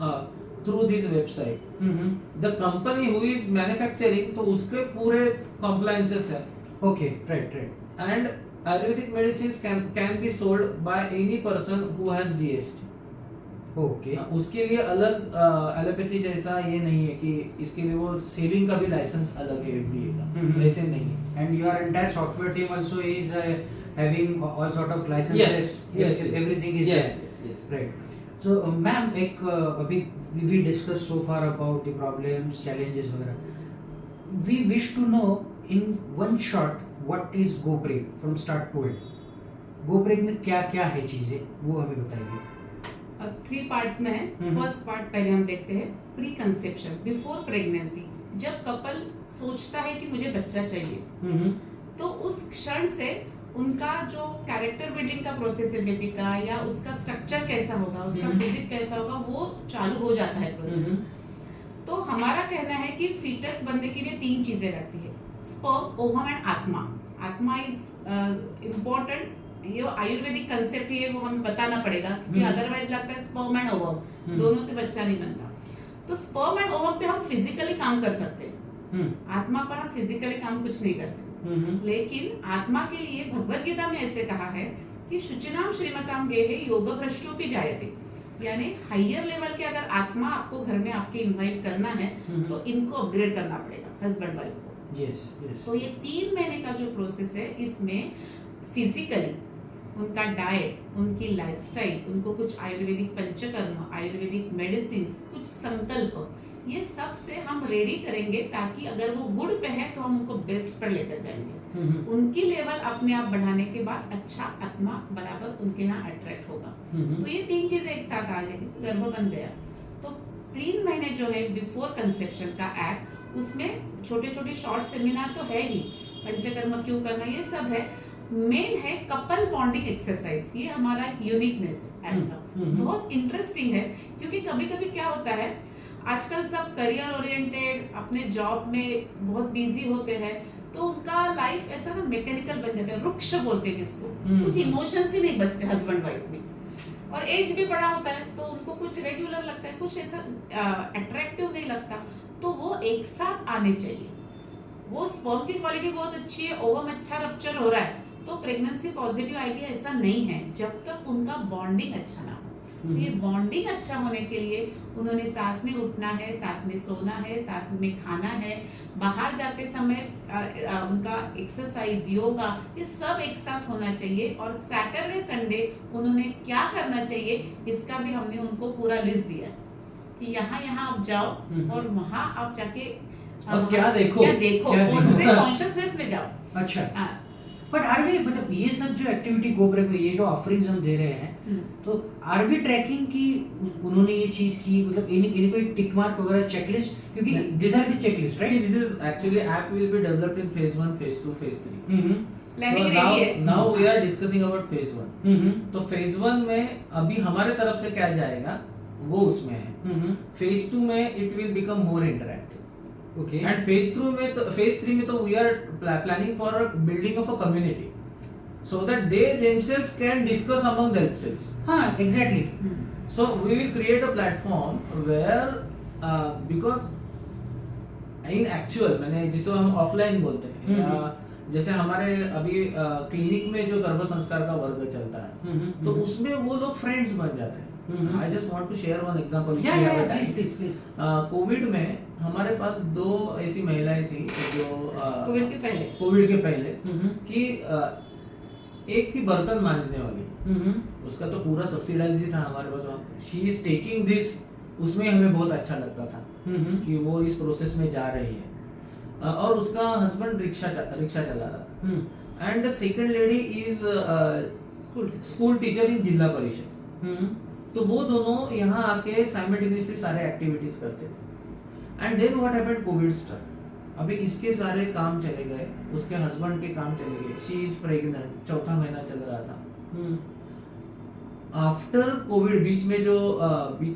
through this website, the company who is manufacturing तो उसके पूरे compliances है. Okay, right. And Ayurvedic medicines can be sold by any person who has GST. Okay. उसके लिए अलग allopathy जैसा ये नहीं है कि इसके लिए वो सेलिंग का भी लाइसेंस अलग है FDA का. वैसे नहीं है. And your entire software team also is having all sort of licenses. Yes. Everything is Yes. there. Right. So, ma'am, एक अभी we discussed so far about the problems, challenges वगैरह. We wish to know in one shot what is GoBreak from start to end. GoBreak में क्या क्या है चीजें वो हमें बताइए. 3 पार्ट्स में है. फर्स्ट पार्ट पहले हम देखते हैं प्री कंसेप्शन, बिफोर प्रेगनेंसी. जब कपल सोचता है कि मुझे बच्चा चाहिए तो उस क्षण से उनका जो कैरेक्टर बिल्डिंग का प्रोसेस है बेबी का, या उसका स्ट्रक्चर कैसा होगा, उसका फिजिक कैसा होगा, वो चालू हो जाता है प्रोसेस. तो हमारा कहना है कि फीटस बनने के लिए 3 चीजें रहती है: स्पर्म, ओवम एंड आत्मा. आत्मा इज इम्पोर्टेंट. ये आयुर्वेदिक कंसेप्ट ही है, वो हमें बताना पड़ेगा क्योंकि अदरवाइज लगता है स्पर्म एंड ओवम दोनों से बच्चा नहीं बनता. तो स्पर्म एंड ओवम पे हम फिजिकली काम कर सकते हैं. आत्मा पर हम फिजिकली काम कुछ नहीं कर सकते. लेकिन आत्मा के लिए भगवत गीता में ऐसे कहा है कि शुचिनाम श्रीमताम गेहे योग भ्रष्टोपि जायते. यानी हायर लेवल के अगर आत्मा आपको घर में आपके इनवाइट करना है तो इनको अपग्रेड करना पड़ेगा, हस्बैंड वाइफ को. Yes. तो ये 3 महीने का जो प्रोसेस है, इसमें फिजिकली उनका डाइट, उनकी लाइफस्टाइल, उनको कुछ आयुर्वेदिक पंचकर्म, आयुर्वेदिक मेडिसिन, कुछ संकल्प, ये सब से हम रेडी करेंगे ताकि अगर वो गुड पे है तो हम उनको बेस्ट पर लेकर जाएंगे. उनकी लेवल अपने आप बढ़ाने के बाद अच्छा आत्मा बराबर उनके यहाँ अट्रैक्ट होगा. तो ये 3 चीजें एक साथ आ जाएगी, गर्भ बन गया. तो 3 महीने जो है बिफोर कंसेप्शन का ऐप, उसमें छोटे छोटे शॉर्ट सेमिनार तो है ही, पंचकर्म क्यों करना, ये सब है. मेन है कपल बॉन्डिंग एक्सरसाइज. ये हमारा यूनिकनेस है ऐप का. बहुत इंटरेस्टिंग है क्योंकि कभी कभी क्या होता है, आजकल सब करियर ओरिएंटेड अपने जॉब में बहुत बिजी होते हैं, तो उनका लाइफ ऐसा ना मैकेनिकल बन जाता है, रुक्ष बोलते हैं जिसको. कुछ इमोशंस ही नहीं बचते हस्बैंड वाइफ में, और एज भी बड़ा होता है तो उनको कुछ रेगुलर लगता है, कुछ ऐसा अट्रैक्टिव नहीं लगता. तो वो एक साथ आने चाहिए. वो स्पर्म की क्वालिटी बहुत अच्छी है, ओवम अच्छा रप्चर हो रहा है, तो प्रेगनेंसी पॉजिटिव आएगी ऐसा नहीं है जब तक उनका बॉन्डिंग अच्छा ना हो. तो ये बॉन्डिंग अच्छा होने के लिए उन्होंने साथ में उठना है, साथ में सोना है, साथ में खाना है, बाहर जाते समय उनका एक्सरसाइज, योगा, ये सब एक साथ होना चाहिए. और सैटरडे संडे उन्होंने क्या करना चाहिए इसका भी हमने उनको पूरा लिस्ट दिया कि यहाँ आप जाओ और वहाँ आप जाके और क्या देखो उनसे कॉन्शियसनेस में जाओ. अच्छा. बट आर वी, मतलब ये सब जो एक्टिविटी GoBreak में ये जो ऑफरिंग्स हम दे रहे हैं, तो आर वी ट्रैकिंग की उन्होंने ये चीज की, मतलब इन्हें कोई टिक मार्क वगैरह चेकलिस्ट, क्योंकि this is the checklist, right? This is actually app will be developed in phase 1, phase 2, phase 3. Planning So ready है. now we are discussing about phase 1. तो phase 1 में अभी हमारे तरफ से क्या जाएगा वो उसमें है. phase 2 में it will become more interactive. Okay. And phase 3 में तो we are planning for a building of a community, so that they themselves can discuss among themselves. हाँ, exactly. So we will create a platform where because in actual मैंने जिसको हम offline बोलते हैं या जैसे हमारे अभी क्लिनिक में जो गर्भ संस्कार का वर्ग चलता है तो उसमें वो लोग फ्रेंड्स बन जाते हैं. I just want to share one example. Covid में हमारे पास 2 ऐसी महिलाएं थी जो कोविड के पहले कि एक थी बर्तन मांजने वाली, उसका तो पूरा सब्सिडाइज ही था हमारे पास. शी इज टेकिंग दिस, उसमें हमें बहुत अच्छा लगता था कि वो इस प्रोसेस में जा रही है. और उसका हस्बैंड रिक्शा चला रहा था. And second lady is school teacher इन जिला परिषद. तो वो दोनों यहाँ आके साइमल्टेनियसली सारे एक्टिविटीज करते थे. And then what happened, Covid start. अभी इसके सारे काम चले गए, उसके हस्बैंड के काम चले गए. शी इज प्रेग्नेंट, 4था महीना चल रहा था. आफ्टर कोविड बीच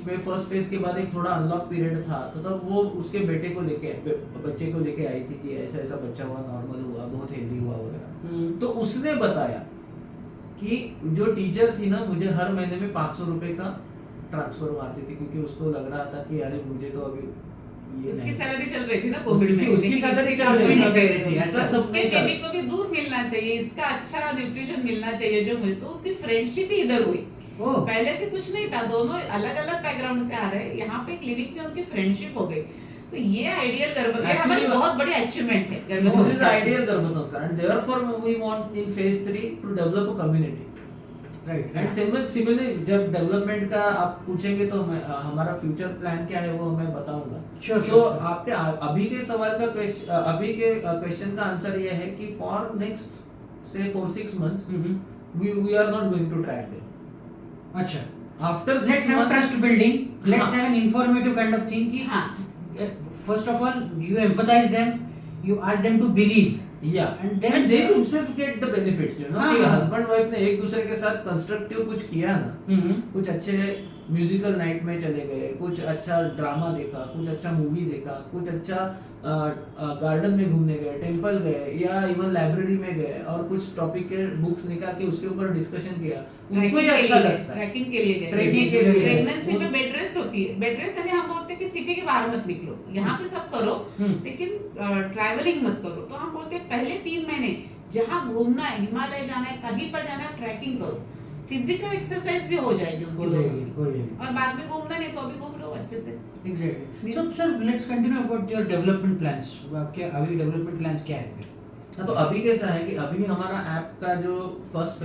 में फर्स्ट फेज के बाद एक थोड़ा अनलॉक पीरियड था, तो तब वो उसके बच्चे को लेके आई थी कि ऐसा ऐसा बच्चा हुआ, नॉर्मल हुआ, बहुत हेल्दी हुआ वगैरह. तो उसने बताया कि जो टीचर थी ना, मुझे हर महीने में 500 रुपए का ट्रांसफर मारती थी, क्योंकि उसको लग रहा था कि अरे मुझे तो अभी उसकी सैलरी चल रही थी ना कोविड में, उसकी सैलरी चल रही थी. अच्छा, उसके बेबी को भी दूध मिलना चाहिए, इसका अच्छा न्यूट्रिशन मिलना चाहिए जो मिलता. तो उसकी फ्रेंडशिप ही इधर हुई. पहले से कुछ नहीं था, दोनों अलग अलग बैकग्राउंड से आ रहे हैं. यहाँ पे क्लिनिक में उनकी फ्रेंडशिप हो गई. तो ये आइडियल गर्भ, ये हमारी बहुत बड़ी अचीवमेंट है गर्भ संस्कार. This is ideal garbh sanskar and therefore we want in phase 3 to develop a community. Right. And similarly जब डेवलपमेंट का आप पूछेंगे तो हमारा फ्यूचर प्लान क्या है वो मैं बताऊंगा. तो आपके अभी के सवाल का क्वेश्चन का आंसर ये है कि फॉर नेक्स्ट से 4-6 months we are not going to track them. अच्छा, after let's have trust building, let's have an informative kind of thing ki first of all you empathize them, you ask them to believe, and they themselves get the benefits, you know. कि husband wife ने एक दूसरे के साथ constructive कुछ किया ना, कुछ अच्छे म्यूजिकल नाइट में चले गए, कुछ अच्छा ड्रामा देखा, कुछ अच्छा मूवी देखा, कुछ अच्छा गार्डन में घूमने गए, टेंपल गए, या इवन लाइब्रेरी में गए और कुछ टॉपिक के बुक्स निकाल के उसके ऊपर डिस्कशन किया, उनको ये अच्छा लगता है. ट्रैकिंग के लिए प्रेगनेंसी में बेड रेस्ट होती है. बेड रेस्ट यानी हम बोलते हैं कि सिटी के बाहर मत निकलो, यहाँ पे सब करो लेकिन ट्रैवलिंग मत करो. तो हम बोलते हैं पहले 3 महीने जहाँ घूमना है, हिमालय जाना है, कहीं पर जाना है, ट्रैकिंग करो. फिजिकल एक्सरसाइज भी हो जाएगी उनकी, और बाद में घूमना नहीं तो अभी घूम लो अच्छे से. Exactly. So sir, let's continue about your development plans. क्या अभी development plans क्या है? तो अभी कैसा है कि अभी हमारा ऐप का जो फर्स्ट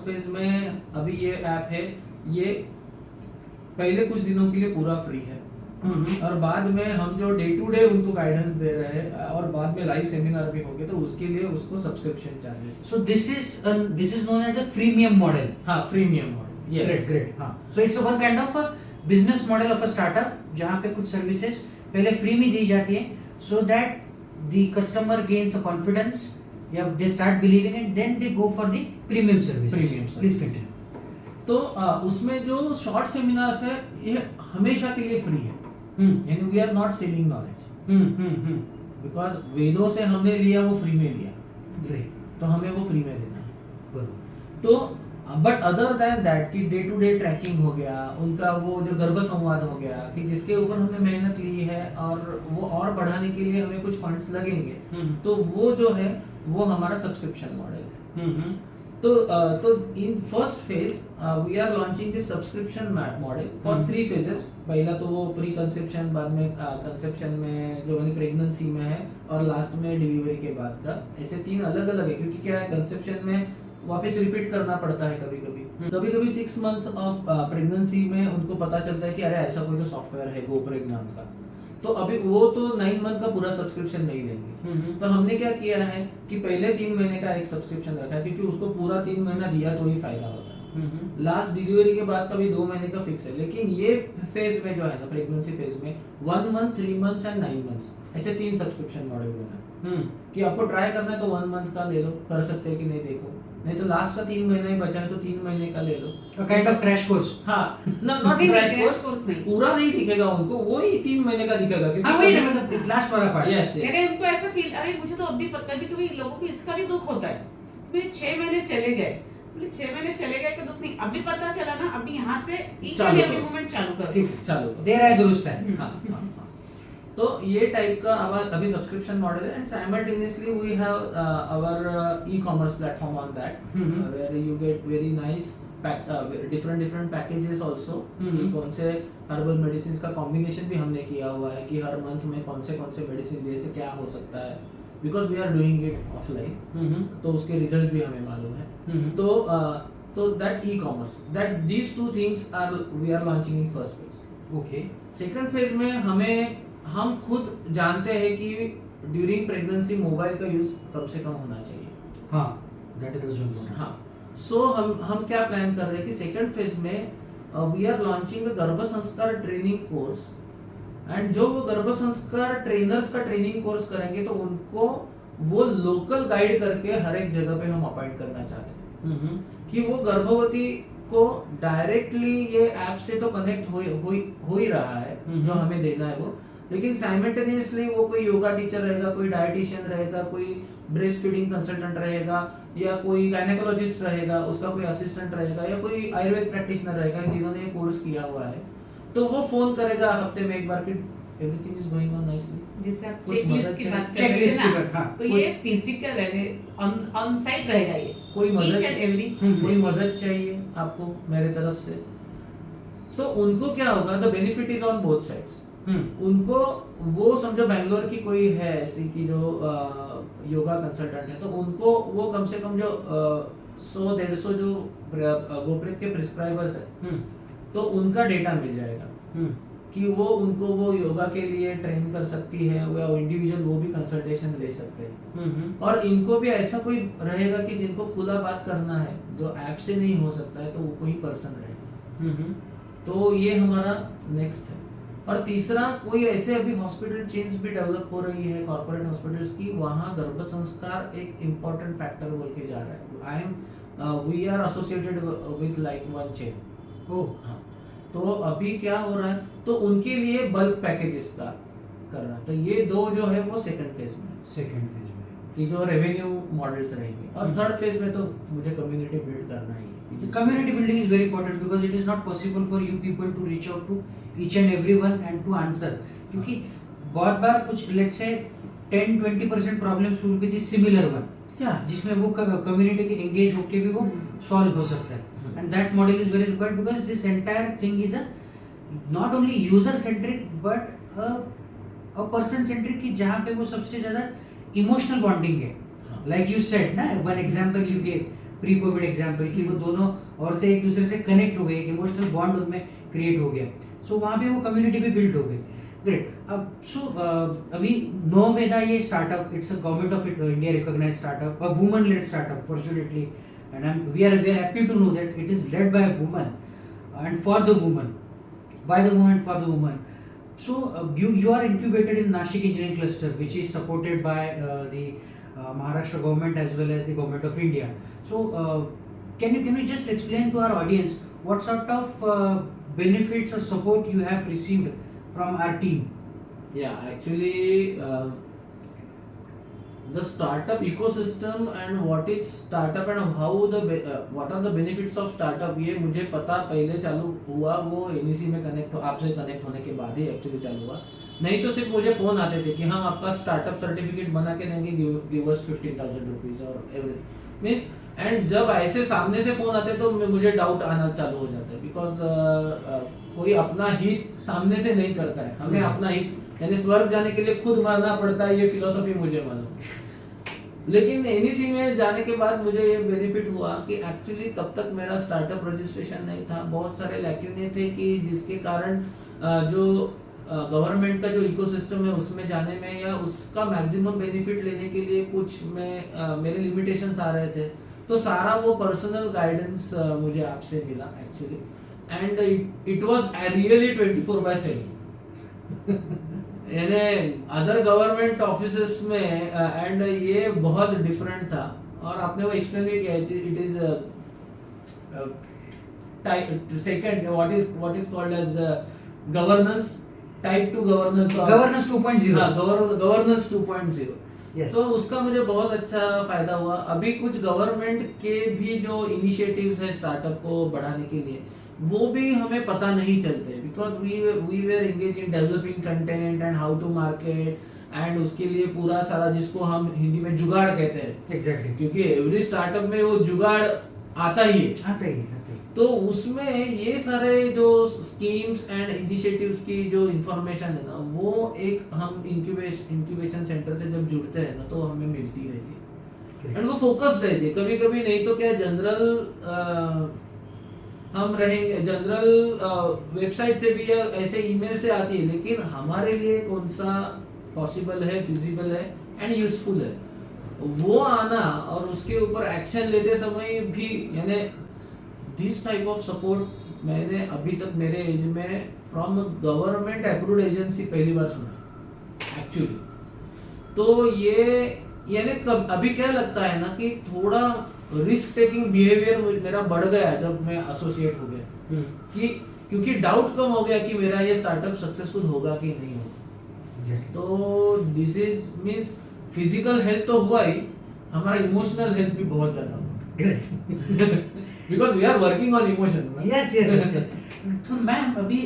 फेज में अभी ये ऐप है, ये पहले कुछ दिनों के लिए पूरा फ्री है. और बाद में हम जो डे टू डे उनको गाइडेंस दे रहे हैं और बाद में लाइव सेमिनार भी होंगे, तो उसके लिए उसको subscription charges. So this is known as a freemium model. हाँ, freemium model. Yes. Great. हाँ. So it's a one kind of a business model of a startup जहाँ पे कुछ सर्विसेज पहले फ्री में दी जाती है, so that the customer gains a confidence, या they start believing and then they go for the premium service. Please continue. तो उसमें जो शॉर्ट सेमिनार्स है ये हमेशा के लिए फ्री है. यानी we are not selling knowledge, because वेदों से हमने लिया, वो फ्री में लिया, तो हमें वो फ्री में देना है. तो बट अदर देन दैट कि डे टू डे ट्रैकिंग हो गया, उनका वो जो गर्भ संवाद हो गया कि जिसके ऊपर हमने मेहनत ली है और वो और बढ़ाने के लिए हमें कुछ फंड्स लगेंगे, तो वो जो है वो हमारा सब्सक्रिप्शन मॉडल है. तो in first phase we are launching this subscription model for 3 phases. पहला तो वो प्री कंसेप्शन, बाद में कंसेप्शन में जो यानी प्रेगनेंसी में है, और लास्ट में डिलीवरी के बाद का. ऐसे 3 अलग अलग है, क्योंकि क्या है कंसेप्शन में वापस रिपीट करना पड़ता है कभी-कभी 6 मंथ ऑफ प्रेगनेंसी में उनको पता चलता है कि अरे ऐसा कोई तो सॉफ्टवेयर है GoPreg नाम का, तो अभी वो तो 9 मंथ का पूरा सब्सक्रिप्शन नहीं लेंगे. तो हमने क्या किया है कि पहले 3 महीने का एक सब्सक्रिप्शन रखा है, क्योंकि उसको पूरा 3 महीना दिया तो ही फायदा होता है. लास्ट डिलीवरी के बाद का भी 2 महीने का फिक्स है. लेकिन ये फेज में जो है ना, प्रेगनेंसी फेज में 1 मंथ, 3 मंथ्स एंड 9 मंथ्स, ऐसे 3 सब्सक्रिप्शन मॉडल बना है कि आपको ट्राई करना है तो 1 मंथ का ले लो, कर सकते हैं कि नहीं देखो, नहीं तो लास्ट का 3 महीना ही बचा है तो 3 महीने का ले लो. Kind of crash course. हाँ, नॉट क्रैश कोर्स नहीं, पूरा नहीं दिखेगा उनको, वही 3 महीने का दिखेगा, क्योंकि वही मतलब लास्ट वाला पार्ट. यस. अरे उनको ऐसा फील, अरे मुझे तो अभी पता, कभी लोगों को इसका भी दुख होता है, मैं 6 महीने चले गए, बोले 6 महीने चले गए का दुख नहीं, अभी पता चला ना, अभी यहाँ से ईच एंड एवरी मोमेंट चालू करो. ठीक, चालू देर है दुरुस्त है. हाँ. तो ये टाइप का अभी सब्सक्रिप्शन मॉडल है, and simultaneously we have our e-commerce platform on that where you get very nice different packages also, कि कौन से हर्बल मेडिसिन का कॉम्बिनेशन भी हमने किया हुआ है कि हर मंथ में कौन से मेडिसिन लिए से क्या हो सकता है, because we are doing it offline, तो उसके रिजल्ट्स भी हमें मालूम है। तो that e-commerce, that these two things are we are launching in first phase. Okay. Second phase में हम खुद जानते हैं कि ड्यूरिंग प्रेगनेंसी मोबाइल का यूज कम से कम होना चाहिए। हाँ, दैट इज ऑल्सो इम्पोर्टेंट। हाँ, सो हम क्या प्लान कर रहे हैं कि सेकंड फेज में वी आर लॉन्चिंग अ गर्भ संस्कार ट्रेनिंग कोर्स, एंड जो वो गर्भ संस्कार ट्रेनर्स का ट्रेनिंग कोर्स करेंगे तो उनको वो लोकल गाइड करके हर एक जगह पे हम अपॉइंट करना चाहते हैं कि वो गर्भवती को डायरेक्टली ये ऐप से तो कनेक्ट हो ही रहा है जो हमें देना है वो, लेकिन साइमल्टेनियसली वो कोई योगा टीचर रहेगा, कोई डाइटिशियन रहेगा, कोई ब्रेस्ट फीडिंग कंसल्टेंट रहेगा, या कोई गायनेकोलॉजिस्ट रहेगा, उसका कोई असिस्टेंट रहेगा, या कोई आयुर्वेद प्रैक्टिशनर रहेगा जिन्होंने ये कोर्स किया हुआ है, तो वो फोन करेगा हफ्ते में एक बार कि everything is going on nicely. जैसे आप कुछ चेकलिस्ट मदद की चाहिए? बात कर रहे थे Checklist की बात, ना, हाँ। तो ये फिजिकल है, ऑन साइट रहेगा ये, कोई मदद each and every कोई मदद चाहिए आपको मेरे तरफ से, तो उनको क्या होगा, the benefit is on both sides. उनको वो समझो बैंगलोर की कोई है ऐसी की जो योगा कंसल्टेंट है, तो उनको वो कम से कम जो 100-150 जो गोप्रेक के प्रिस्क्राइबर्स है, तो उनका डेटा मिल जाएगा कि वो उनको वो योगा के लिए ट्रेन कर सकती है, या इंडिविजुअल वो भी कंसल्टेशन ले सकते हैं। और इनको भी ऐसा कोई रहेगा कि जिनको खुला बात करना है जो ऐप से नहीं हो सकता है, तो वो कोई पर्सन रहेगा। तो ये हमारा नेक्स्ट है। और तीसरा, कोई ऐसे अभी हॉस्पिटल चेन्स भी डेवलप हो रही है, कॉर्पोरेट हॉस्पिटल्स की, वहाँ गर्भ संस्कार एक इम्पोर्टेंट फैक्टर बोल के जा रहा है। We are associated with like one chain. हाँ, तो अभी क्या हो रहा है, तो उनके लिए बल्क पैकेजेस का कर रहा है, तो ये दो जो है वो सेकंड फेज में कि जो रेवेन्यू मॉडल्स रहेंगे, और थर्ड फेज में तो मुझे कम्युनिटी बिल्ड करना ही है। Community building is very important because it is not possible for you people to reach out to each and everyone and to answer, क्योंकि बहुत बार कुछ let's say 10-20% problems will be the similar one, जिसमें वो community के engage होके भी वो solve हो सकता है, and that model is very required because this entire thing is a not only user centric but a person centric, कि जहाँ पे वो सबसे ज़्यादा emotional bonding है, like you said ना, one example you gave pre Covid example की, वो दोनों औरतें एक दूसरे से कनेक्ट हो गई, एक इमोशनल बॉन्ड उनमें क्रिएट हो गया, सो वहाँ पे वो कम्युनिटी भी बिल्ड हो गई। ग्रेट। अब सो अभी नोवेदा ये startup, it's a government of India recognised startup, a woman led startup fortunately, and we are happy to know that it is led by a woman and for the woman, by the woman for the woman. So you are incubated in Nashik Engineering Cluster, which is supported by the Maharashtra government as well as the government of India. So can you just explain to our audience what sort of benefits or support you have received from our team? Yeah, actually the startup ecosystem and what is startup and how what are the benefits of startup, ये मुझे पता पहले चालू हुआ वो NEC में आपसे connect होने के बाद ही एक्चुअली चालू हुआ, नहीं तो सिर्फ मुझे फोन आते थे कि हम आपका स्टार्टअप सर्टिफिकेट बना के देंगे, गिव अस 15,000 रुपीज और एवरीथिंग मीन्स, एंड जब ऐसे सामने से फोन आते तो मुझे डाउट आना चालू हो जाता है, बिकॉज कोई अपना हित सामने से नहीं करता है, हमें अपना हित यानी स्वर्ग जाने के लिए खुद मरना पड़ता है, ये फिलोसफी मुझे मालूम। लेकिन NEC में जाने के बाद मुझे ये बेनिफिट हुआ कि एक्चुअली तब तक मेरा स्टार्टअप रजिस्ट्रेशन नहीं था, बहुत सारे लैक्यूने थे कि जिसके कारण जो गवर्नमेंट का जो इकोसिस्टम है उसमें जाने में या उसका मैक्सिमम बेनिफिट लेने के लिए कुछ मेरे लिमिटेशंस आ रहे थे, तो सारा वो पर्सनल गाइडेंस मुझे आपसे मिला actually, and it was really 24/7 यानी अदर गवर्नमेंट ऑफिसेस में, एंड ये बहुत डिफरेंट था, और आपने वो एक्सप्लेन भी किया, it is second what is called as the governance type 2 governance 2.0। Governance 2.0। Yes. तो उसका मुझे बहुत अच्छा फायदा हुआ। अभी कुछ गवर्नमेंट के भी जो इनिशिएटिव्स है स्टार्टअप को बढ़ाने के लिए, वो भी हमें पता नहीं चलते, because we were engage in developing content and how to market, and उसके लिए पूरा सारा जिसको हम हिंदी में जुगाड़ कहते हैं, एग्जैक्टली, क्योंकि एवरी स्टार्टअप में वो जुगाड़ आता ही है। आता ही आता ही। तो उसमें ये सारे जो स्कीम्स एंड इनिशिएटिव्स की जो इंफॉर्मेशन है ना, वो एक हम इंक्यूबेशन सेंटर से जब जुड़ते हैं ना, तो हमें मिलती रहती है एंड वो फोकस्ड रहती है। कभी कभी नहीं तो क्या जनरल हम रहेंगे, जनरल वेबसाइट से भी या ऐसे ईमेल से आती है, लेकिन हमारे लिए कौन सा पॉसिबल है, फिजिबल है एंड यूजफुल है, वो आना और उसके ऊपर एक्शन लेते समय भी, यानी दिस टाइप ऑफ सपोर्ट मैंने अभी तक मेरे एज में फ्रॉम गवर्नमेंट अप्रूव्ड एजेंसी पहली बार सुना एक्चुअली। तो ये यानी अभी क्या लगता है ना कि थोड़ा रिस्क टेकिंग बिहेवियर मेरा बढ़ गया जब मैं एसोसिएट हो गया, कि क्योंकि डाउट कम हो गया कि मेरा ये स्टार्टअप सक्सेसफुल होगा कि नहीं होगा। तो this is means physical health तो हुआ ही, हमारा इमोशनल हेल्थ भी बहुत ज्यादा हुआ, because we are working on emotion. Yes yes yes. तो मैम अभी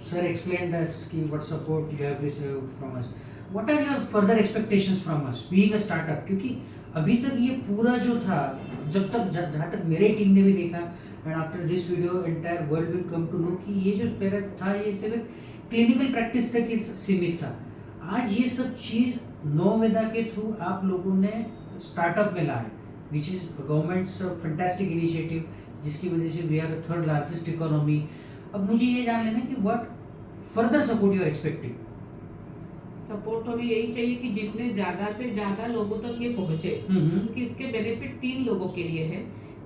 सर एक्सप्लेन्ड अस कि what support you have received from us, what are your further expectations from us being a startup, क्योंकि अभी तक ये पूरा जो था, जब तक जहाँ तक मेरे टीम ने भी देखा, and after this video entire world will come to know कि ये जो मेरा था ये सिर्फ क्लिनिकल प्रैक्टिस तक ही सीमित था। आज ये सब चीज़ नोवेदा के थ्रू आप लोगों ने स्टार्टअप में लाए, which is government's fantastic initiative, जिसकी वजह से we are third largest economy. अब मुझे ये जान लेना कि what further support you are expecting. Support हमें यही चाहिए कि जितने ज्यादा से ज्यादा लोगों तक ये पहुंचे, क्योंकि इसके बेनिफिट 3 लोगों के लिए है।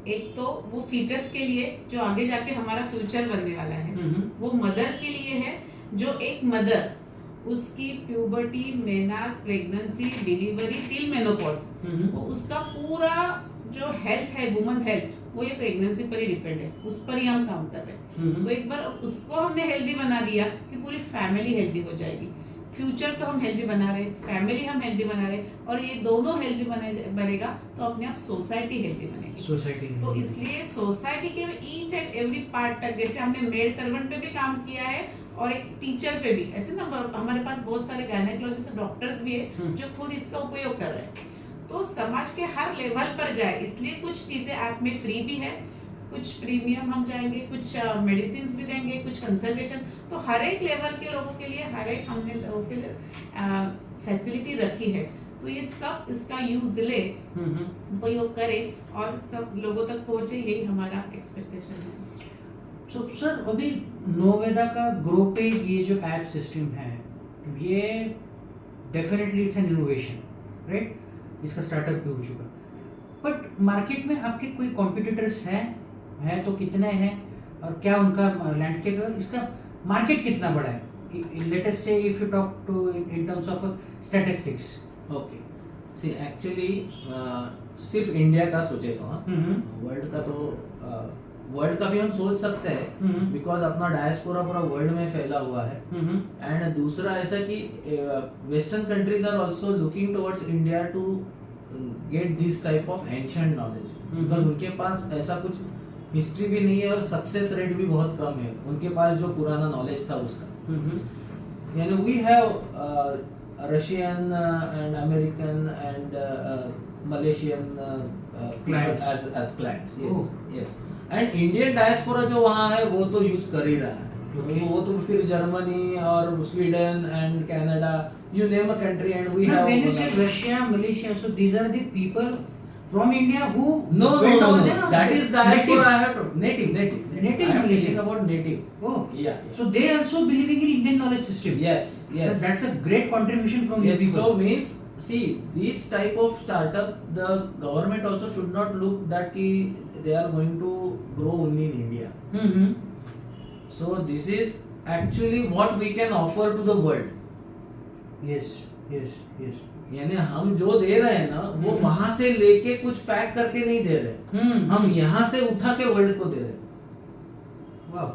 एक तो वो फीटस के लिए जो आगे जाके हमारा फ्यूचर बनने वाला है, वो मदर के लिए है, जो एक मदर उसकी puberty, Maynard, pregnancy, delivery till menopause, वो उसका पूरा जो हेल्थ है, वुमन हेल्थ, वो ये प्रेगनेंसी पर ही डिपेंड है, उस पर ही हम काम कर रहे हैं। तो एक बार उसको हमने हेल्दी बना दिया कि पूरी फैमिली हेल्दी हो जाएगी। फ्यूचर तो हम हेल्दी बना रहे, फैमिली हम हेल्दी बना रहे, और ये दोनों हेल्दी बनेगा तो अपने आप सोसाइटी हेल्दी बनेगी। सोसाइटी तो इसलिए सोसाइटी के ईच एंड एवरी पार्ट तक, जैसे हमने मेड सर्वेंट पे भी काम किया है और एक टीचर पे भी, ऐसे ना हमारे पास बहुत सारे गायनेकोलॉजिस्ट डॉक्टर्स भी है जो खुद इसका उपयोग कर रहे हैं। तो समाज के हर लेवल पर जाए, इसलिए कुछ चीजें ऐप में फ्री भी है, कुछ प्रीमियम हम जाएंगे, कुछ मेडिसिन भी देंगे, कुछ कंसल्टेशन। तो हर एक लेवल के लोगों के लिए, हर एक हमने लोगों के लिए फैसिलिटी रखी है। तो ये सब इसका यूज ले, उपयोग करे और सब लोगों तक पहुंचे, यही हमारा एक्सपेक्टेशन है। सो सर अभी नोवेदा का ग्रो पे ये जो ऐप सिस्टम है, ये definitely it's an innovation, right? इसका स्टार्टअप भी हो चुका, बट मार्केट में आपके कोई कॉम्पिटिटर्स हैं तो कितने हैं, और क्या उनका लैंडस्केप है, और इसका मार्केट कितना बड़ा है? Let us say if you talk to in terms of statistics. Okay, see actually सिर्फ इंडिया का सोचे तो वर्ल्ड का तो वर्ल्ड का भी हम सोच सकते हैं, बिकॉज अपना डायस्पोरा पूरा वर्ल्ड में फैला हुआ है। एंड दूसरा ऐसा कि western countries are also looking towards India to get this type of ancient knowledge, because उनके पास ऐसा कुछ हिस्ट्री भी नहीं है और सक्सेस रेट भी बहुत कम है उनके पास जो पुराना नॉलेज था उसका। यानी we have Russian and American and Malaysian clients as clients, yes. And Indian diaspora जो वहाँ है वो तो यूज कर ही रहा है। Okay. वो तो फिर जर्मनी और Sweden and Canada, you name a country, and we have when you say Russia, Malaysia, so these are the people from India who no went over there, or that they- is diaspora. native? I have to native Native I am Malaysians. talking about native. Oh, Yeah. so they also believing in Indian knowledge system. Yes. That's a great contribution from you Yes. people. So means, see, this type of startup, the government also should not look that they are going to grow only in India. So this is actually what we can offer to the world. Yes. यानी हम जो दे रहे हैं ना, वो वहां से लेके कुछ पैक करके नहीं दे रहे, हम यहाँ से उठा के वर्ल्ड को दे रहे हैं। Wow.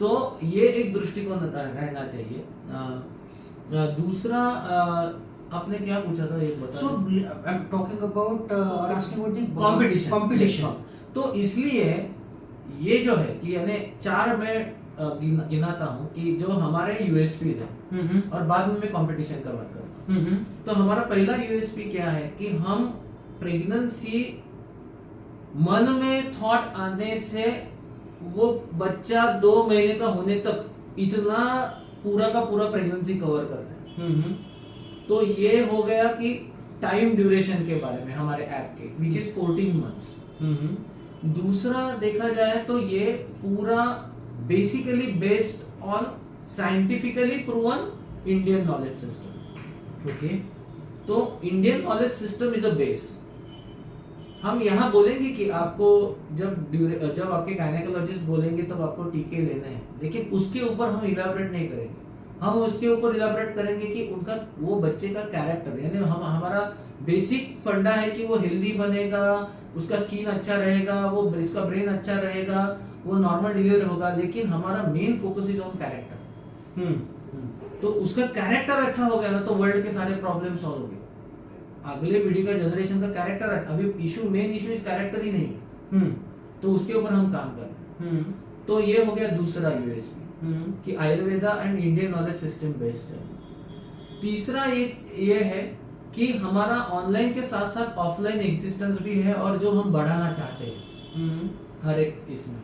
तो ये एक दृष्टिकोण रहना चाहिए। दूसरा आपने क्या पूछा था, एक बता। So I'm talking about or asking about the competition. competition. तो इसलिए ये जो है कि यानी 4 मैं गिनाता हूँ कि जो हमारे यूएसपीज है और बाद में मैं कंपटीशन का बात करता हूँ। तो हमारा पहला यूएसपी क्या है कि हम प्रेगनेंसी मन में थॉट आने से वो बच्चा 2 महीने का होने तक इतना पूरा का पूरा प्रेगनेंसी कवर करते हैं। तो ये हो गया कि टाइम ड्यूरेशन के बारे में हमारे ऐप के विच इज 14 मंथ्स। दूसरा देखा जाए तो ये पूरा basically based on scientifically proven Indian knowledge system. Okay, तो Indian knowledge system is a base. हम यहाँ बोलेंगे कि आपको जब आपके गायनेकोलॉजिस्ट बोलेंगे तब आपको टीके लेने हैं, लेकिन उसके ऊपर हम इलैबोरेट नहीं करेंगे। हम उसके ऊपर इलैबोरेट करेंगे कि उनका वो बच्चे का कैरेक्टर, यानी हमारा बेसिक फंडा है कि वो हेल्दी बनेगा, उसका स्किन अच्छा रहेगा, वो इसका ब्रेन अच्छा रहेगा, वो नॉर्मल डिलीवरी होगा, लेकिन हमारा main focus is on character. तो उसका कैरेक्टर अच्छा हो गया ना तो वर्ल्ड के सारे प्रॉब्लम सॉल्व हो गए। अगले पीढ़ी का जनरेशन का कैरेक्टर अच्छा, अभी मेन इशू इस कैरेक्टर ही नहीं, तो उसके ऊपर हम काम कर रहे हैं। तो ये हो गया दूसरा यूएसपी कि Ayurveda and Indian knowledge system based है। तीसरा एक ये है कि हमारा ऑनलाइन के साथ साथ ऑफलाइन एग्जिस्टेंस भी है और जो हम बढ़ाना चाहते हैं हर एक इसमें।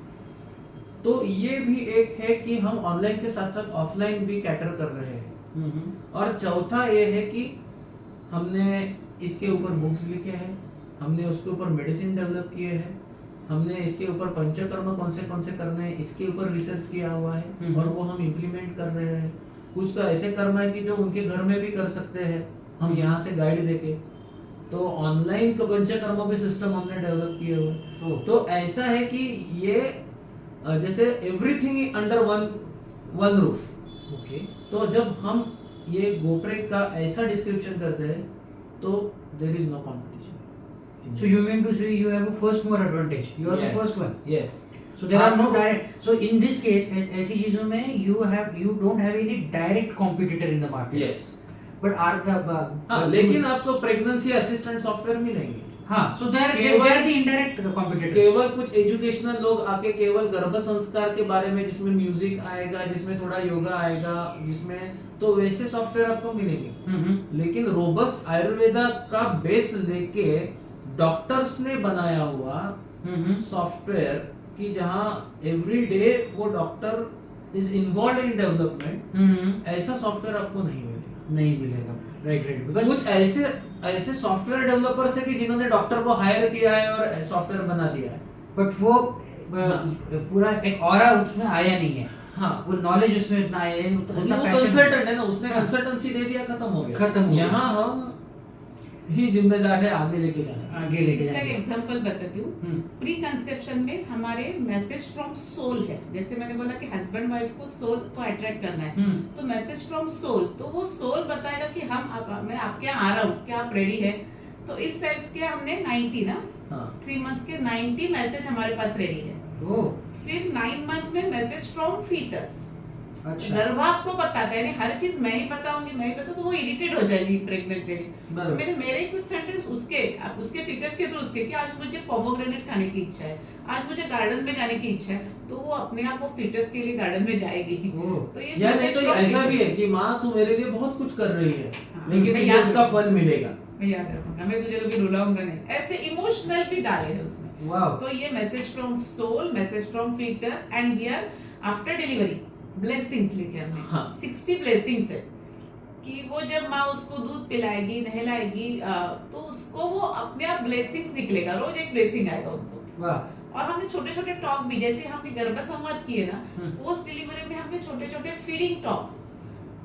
तो ये भी एक है कि हम ऑनलाइन के साथ साथ ऑफलाइन भी कैटर कर रहे हैं। और चौथा ये है कि हमने इसके ऊपर बुक्स लिखे हैं, हमने उसके ऊपर मेडिसिन डेवलप किए हैं, हमने इसके ऊपर पंचकर्म कौन से करने हैं इसके ऊपर रिसर्च किया हुआ है और वो हम इम्प्लीमेंट कर रहे हैं। कुछ तो ऐसे कर्म है कि जो उनके घर में भी कर सकते हैं, हम यहाँ से गाइड देके। तो ऑनलाइन पंचकर्म भी सिस्टम हमने डेवलप किए हुए। तो ऐसा है कि ये जैसे everything under one roof. Okay, तो जब हम ये गोप्रेक का ऐसा डिस्क्रिप्शन करते हैं तो there is no competition. so you mean to say you have a first mover advantage, you are the Yes. first one, Yes. so there are no direct, so in this case ऐसी चीजों में you don't have any direct competitor in the market, Yes. but are the हाँ, लेकिन आपको pregnancy assistant software मिलेंगे। हाँ, so they are the indirect competitors। केवल कुछ एजुकेशनल लोग आके केवल गर्भ संस्कार के बारे में, जिसमें म्यूजिक आएगा, जिसमें थोड़ा योगा आएगा, जिसमें तो वैसे सॉफ्टवेयर आपको मिलेंगे। लेकिन रोबस्ट आयुर्वेदा का बेस लेके डॉक्टर्स ने बनाया हुआ सॉफ्टवेयर कि जहाँ एवरी डे वो doctor is involve in development, ऐसा सॉफ्टवेयर आपको नहीं मिलेगा। राइट, बिकॉज़ कुछ ऐसे सॉफ्टवेयर डेवलपर्स है कि जिन्होंने डॉक्टर को हायर किया है और सॉफ्टवेयर बना दिया है, बट वो पूरा एक ऑरा उसमें आया नहीं है। हाँ, वो नॉलेज उसमें इतना आया नहीं, उतना वो पैशन कंसल्टेंट है ना, उसने कंसल्टेंसी दे दिया, खत्म हो गया। खत्म हो गया। यहाँ हम ही जिम्मेदार है आगे लेके जाना। आगे लेके इसका एक जाएंगे। एग्जांपल बताती हूँ। प्री कंसेप्शन में हमारे मैसेज फ्रॉम सोल है। जैसे मैंने बोला कि हस्बैंड वाइफ को सोल को अट्रैक्ट करना है, तो मैसेज फ्रॉम सोल, तो वो सोल बताएगा कि मैं आपके यहाँ आ रहा हूँ, क्या आप रेडी है। तो इस टाइप्स के हमने 90 ना 3 मंथ्स के 90 मैसेज हमारे पास रेडी है। फिर 9 मंथ में मैसेज फ्रॉम फीटस, अच्छा, गर्भ आपको बताता है, यानी हर चीज मैं ही बताऊंगी तो वो इरिटेट हो जाएगी प्रेग्नेंट लेडी। तो मेरे कुछ सेंटेंस उसके फीटस के थ्रू उसके कि आज मुझे पोमोग्रेनेट खाने की इच्छा है, आज मुझे गार्डन में जाने की इच्छा है, तो वो अपने आप वो फीटस के लिए गार्डन में जाएगी। तो ये या नहीं तो ऐसा भी है कि माँ तू मेरे लिए बहुत कुछ कर रही है, लेकिन मैं तुझे उसका फल मिलेगा। मैं याद रखूंगा, मैं तुझे कभी रुलाऊंगा नहीं, ऐसे इमोशनल भी डाले हैं उसमें। वाओ। तो ये message from soul, message from foetus, and here after delivery blessings लिखे हमने। हाँ। 60 ब्लेसिंग्स है कि वो जब माँ उसको दूध पिलाएगी, नहलाएगी, तो उसको वो अपने आप ब्लेसिंग्स निकलेगा, रोज एक ब्लेसिंग आएगा उनको। वाह। और हमने छोटे छोटे टॉक भी, जैसे हमने गर्भ संवाद किए ना, पोस्ट डिलीवरी में हमने छोटे छोटे फीडिंग टॉक,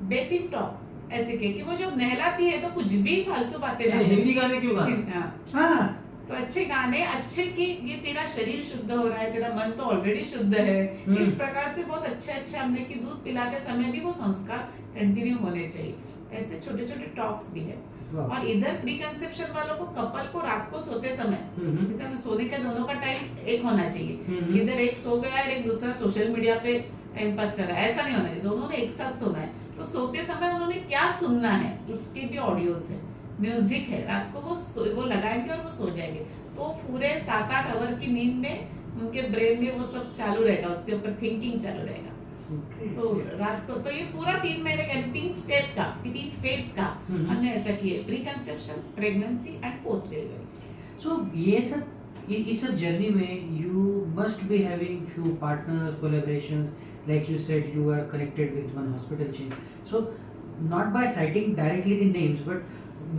बेथिंग टॉक ऐसे किए कि वो जब नहलाती है तो कुछ भी फालतू बातें ना, हिंदी गाने क्यों गाने? हाँ, तो अच्छे गाने, अच्छे कि ये तेरा शरीर शुद्ध हो रहा है, तेरा मन तो ऑलरेडी शुद्ध है, इस प्रकार से बहुत अच्छे हमने कि दूध पिलाते समय भी वो संस्कार कंटिन्यू होने चाहिए। ऐसे छोटे छोटे टॉक्स भी है। और इधर प्री कंसेप्शन वालों को, कपल को रात को सोते समय, जैसे सोने का दोनों का टाइम एक होना चाहिए। इधर एक सो गया और एक दूसरा सोशल मीडिया पे टाइम पास कर रहा है, ऐसा नहीं होना चाहिए, दोनों ने एक साथ सोना है। तो सोते समय उन्होंने क्या सुनना है उसके भी ऑडियोज है, म्यूजिक है, रात को वो लगाएंगे और वो सो जाएंगे। तो पूरे 7-8 आवर की नींद में उनके ब्रेन में वो सब चालू रहेगा, उसके ऊपर थिंकिंग चालू रहेगा। तो रात को तो ये पूरा 3 महीने का 3 स्टेप का 3 फेज का हमने ऐसा किया, pre conception, pregnancy and post delivery. So ये सब इस सब जर्नी में you must be having few partners, collaborations, like you said you are connected with one hospital chain. So not by citing directly the names, but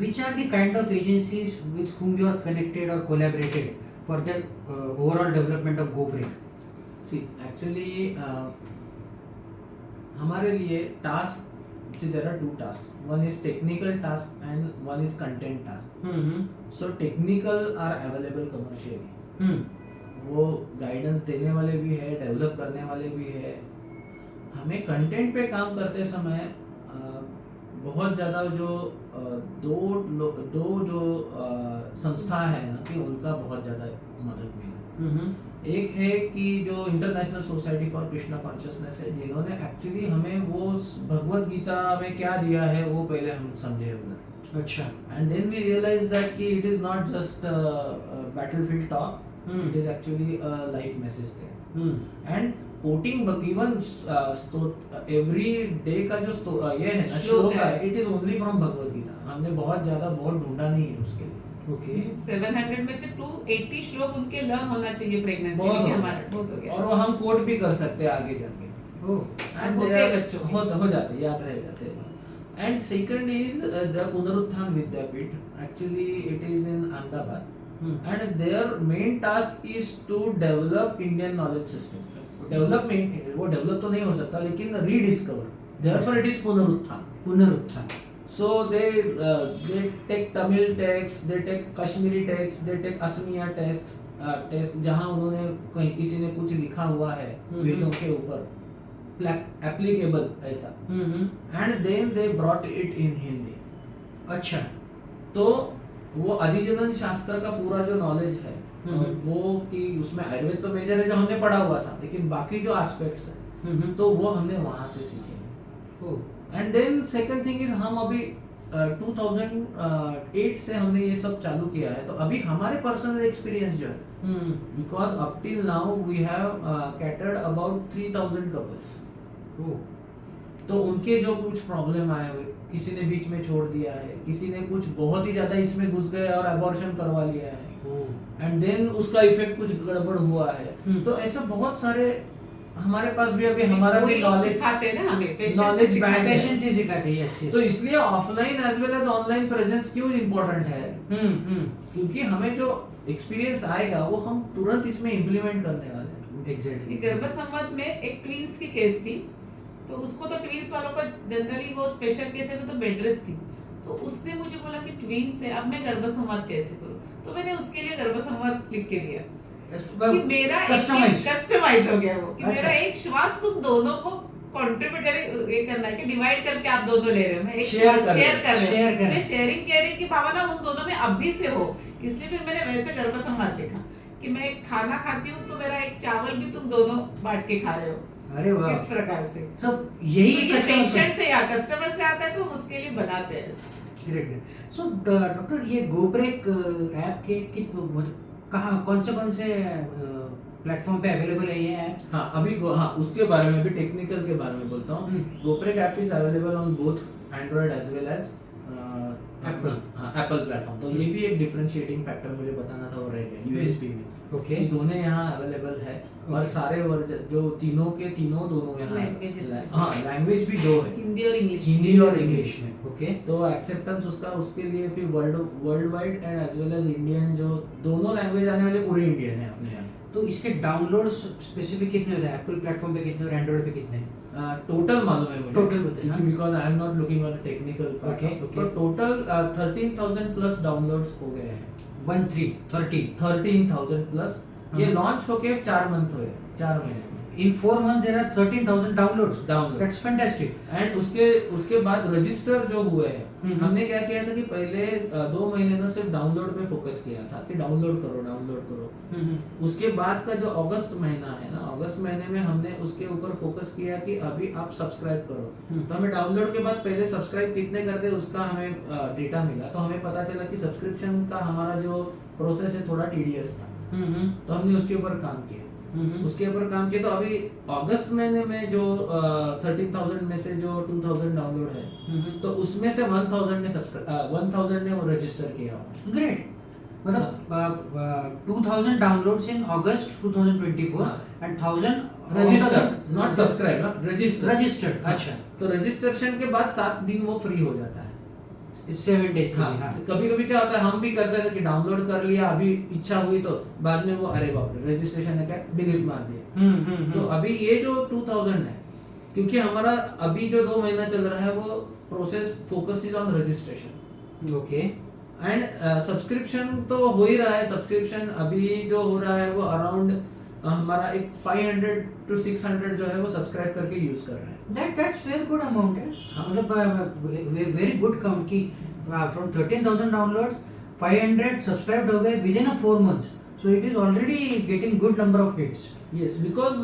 which are the kind of agencies with whom you are connected or collaborated for the overall development of GoBreak? See, actually, हमारे लिए task, see there are 2 tasks. One is technical task and one is content task. So technical are available commercially. वो guidance देने वाले भी है, develop करने वाले भी है। हमें कंटेंट पे काम करते समय बहुत ज़्यादा जो दो जो संस्था है ना कि उनका बहुत ज़्यादा मदद मिला। एक है कि जो international society for Krishna consciousness है, जिन्होंने एक्चुअली हमें वो भगवत गीता में क्या दिया है वो पहले हम समझे उधर। अच्छा। And then we realise that कि it is not just battlefield talk, it is actually a life message there. And quoting even every day का जो ये है ना श्लोक है, it is only from Bhagavad Gita. हमने बहुत ढूंढा नहीं है उसके लिए। ओके। 700 में से 280 श्लोक उनके लर्न होना चाहिए प्रेगनेंसी बहुत में, हो हमारा बहुत हो गया। और वो हम कोट भी कर सकते हैं आगे जाके। होते हैं बच्चों के। हो जाते, याद रह जाते हैं। And second is the Punarutthan Vidyapeeth, actually it is in Ahmedabad and their main task is to develop Indian knowledge system. Development वो डेवलप तो नहीं हो सकता लेकिन rediscover, therefore it is Punarutthan. So they take Tamil texts, they take Kashmiri texts, they take Asmiya texts, जहाँ उन्होंने कहीं किसी ने कुछ लिखा हुआ है वेदों के ऊपर एप्लीकेबल ऐसा, and then they brought it in Hindi. अच्छा। तो वो अधिजनन शास्त्र का पूरा जो नॉलेज है वो कि उसमें आयुर्वेद तो मेजर है जो हमने पढ़ा हुआ था, लेकिन बाकी जो एस्पेक्ट्स है तो वो हमने वहां से सीखे। And then second thing is हम अभी 2008 से हमने ये सब चालू किया है, तो अभी हमारे पर्सनल एक्सपीरियंस जो है, because up till now we have catered about 3000 couples. तो उनके जो कुछ प्रॉब्लम आए हुए, किसी ने बीच में छोड़ दिया है, किसी ने कुछ बहुत ही ज्यादा इसमें घुस गए और अबॉर्शन करवा लिया है, एंड देन उसका इफेक्ट कुछ गड़बड़ हुआ है। तो ऐसा बहुत सारे हमारे पास भी अभी हमारा भी नॉलेज सिखाते हैं ना, हमें नॉलेज पेशेंस ही सिखाते हैं। यस। तो इसलिए offline as well as online presence क्यों इम्पोर्टेंट है, क्योंकि हमें जो एक्सपीरियंस आएगा वो हम तुरंत इसमें इम्प्लीमेंट करने वाले हैं। एग्जैक्टली। गर्भ संवाद में एक ट्विंस की केस थी, तो उसको तो ट्विंस वालों का जनरली वो स्पेशल केस है तो बेड रेस्ट थी। तो उसने मुझे बोला कि ट्विंस है, अब मैं गर्भ संवाद कैसे करूं, तो मैंने उसके लिए गर्भ संवाद लिख के दिया कि मेरा कस्टमाइज हो गया वो कि मेरा एक श्वास तुम दोनों को कंट्रीब्यूट ये करना है कि डिवाइड करके आप दोनों ले रहे हो, मैं एक श्वास शेयर कर रहे हो, मैं शेयरिंग केयरिंग की भावना उन दोनों में अभी से हो। इसलिए फिर मैंने वैसे गर्भ संवाद लिखा कि मैं खाना खाती हूँ तो मेरा एक चावल भी तुम दोनों बांट के खा रहे हो। अरे वाह। इस प्रकार से सब यही पेशेंट से या कस्टमर से आता है तो हम उसके लिए बनाते हैं। ग्रेट। सो डॉक्टर, ये गोब्रेक ऐप के कौन से प्लेटफॉर्म पे अवेलेबल है ये ऐप? हाँ अभी उसके बारे में भी, टेक्निकल के बारे में बोलता हूँ। गोब्रेक app is available on both Android as well as Apple platform. तो ये भी एक डिफरेंशिएटिंग फैक्टर मुझे बताना था और रह गया यूएसपी में। ओके। ये दोनों यहाँ अवेलेबल है और सारे जो तीनों दोनों यहाँ लैंग्वेज भी 2 है, हिंदी और इंग्लिश में। ओके। तो एक्सेप्टेंस उसके लिए फिर worldwide and as well as Indian, जो दोनों लैंग्वेज आने वाले पूरे इंडियन है अपने यहाँ। तो इसके डाउनलोड स्पेसिफिक कितने होते हैं? एप्पल प्लेटफॉर्म पे कितने और एंड्रॉइड पे कितने? टोटल मालूम है मुझे, टोटल बताइए, because I am not looking on technical. Okay. तो टोटल 13,000 प्लस डाउनलोड्स हो गए हैं। 13,000 प्लस। ये लॉन्च होके 4 मंथ हुए, 4 महीने। In 4 months there are 13,000 downloads. That's fantastic. And उसके बाद रजिस्टर जो हुए हैं, हमने क्या किया था कि पहले 2 महीने ना सिर्फ डाउनलोड पे फोकस किया था कि डाउनलोड करो। उसके बाद का जो अगस्त महीना है ना, अगस्त महीने में हमने उसके ऊपर फोकस किया कि अभी आप सब्सक्राइब करो। तो हमें डाउनलोड के बाद पहले सब्सक्राइब कितने करते उसका हमें डेटा मिला, तो हमें पता चला कि सब्सक्रिप्शन का हमारा जो प्रोसेस है थोड़ा टीडियस था। तो हमने उसके ऊपर काम किया। उसके ऊपर काम किया। तो अभी अगस्त महीने में जो 13,000 में से जो 2,000 डाउनलोड है, तो उसमें से 1,000 ने 1,000 ने वो रजिस्टर किया। ग्रेट। मतलब 2000 downloads in August 2024 and 1000 registered, not subscribe, registered. अच्छा, तो रजिस्ट्रेशन के बाद 7 दिन वो फ्री हो जाता है। 7 days। हाँ, कभी कभी क्या होता है, हम भी करते थे कि डाउनलोड कर लिया, अभी इच्छा हुई तो बाद में वो अरे बाप रे रजिस्ट्रेशन है क्या, डिलीट मार दिया। तो अभी ये जो 2000 है, क्योंकि हमारा अभी जो 2 महीना चल रहा है वो process focus is on registration. Okay. And subscription तो हो ही रहा है। सब्सक्रिप्शन अभी जो हो रहा है वो अराउंड हमारा एक 500 to 600 जो है वो सब्सक्राइब करके यूज कर रहे हैं। That's very good amount है। मतलब very good count कि from 13,000 downloads 500 subscribed हो गए within a 4 months, so it is already getting good number of hits। Yes, because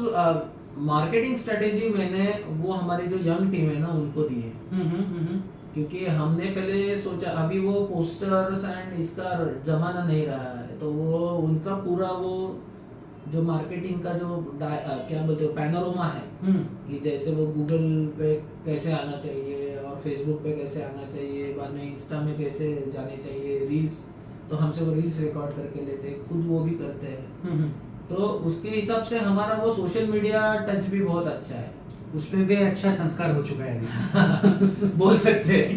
marketing strategy मैंने वो हमारे जो यंग टीम है ना उनको दी है। क्योंकि हमने पहले सोचा अभी वो पोस्टर्स एंड इसका जमाना नहीं रहा है, तो वो उनका पूरा वो जो मार्केटिंग का जो क्या बोलते हो पैनोरमा है, कि जैसे वो गूगल पे कैसे आना चाहिए और फेसबुक पे कैसे आना चाहिए, बाद में इंस्टा में कैसे जाने चाहिए, रील्स, तो हमसे वो रील्स रिकॉर्ड करके लेते हैं, खुद वो भी करते हैं। तो उसके हिसाब से हमारा वो सोशल मीडिया टच भी बहुत अच्छा है। उसमें भी अच्छा संस्कार हो चुका है अभी। बोल सकते हैं।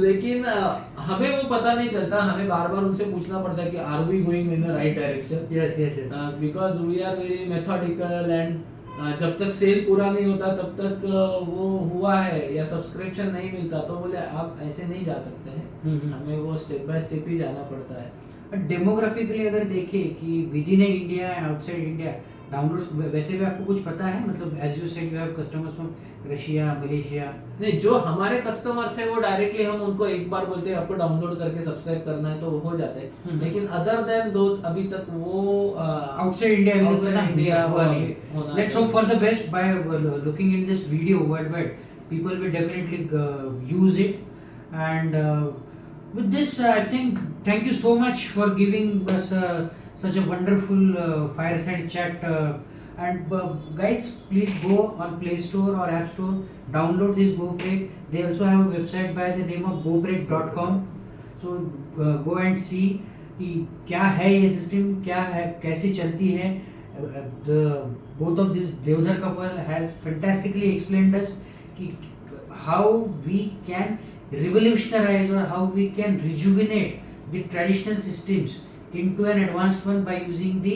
लेकिन हमें वो पता नहीं चलता, हमें बार बार उनसे पूछना पड़ता है कि are we going in the right direction. Yes yes yes. Because we are very methodical and जब तक सेल पूरा नहीं होता तब तक वो हुआ है या सब्सक्रिप्शन नहीं मिलता तो बोले आप ऐसे नहीं जा सकते हैं, हमें वो स्टेप बाय स्टेप ही जाना पड़ता है। डेमोग्राफिकली अगर देखें कि within India and outside India downloads वैसे भी आपको कुछ पता है? मतलब as you said you have customers from Russia, Malaysia. नहीं, जो हमारे कस्टमर्स है वो डायरेक्टली हम उनको एक बार बोलते हैं आपको डाउनलोड करके सब्सक्राइब करना है तो हो जाते हैं। लेकिन अदर देन दोस अभी तक वो आउटसाइड इंडिया इंडिया हुआ नहीं। Let's hope for the best by looking in this video world wide people will definitely use it and with this I think thank you so much for giving us such a wonderful fireside chat and guys please go on Play Store or App Store, download this GoBreak. They also have a website by the name of gobreak.com, so go and see कि क्या है ये system, क्या है, कैसे चलती है। both of this Devdhar couple has fantastically explained us कि how we can revolutionize or how we can rejuvenate the traditional systems into an advanced one by using the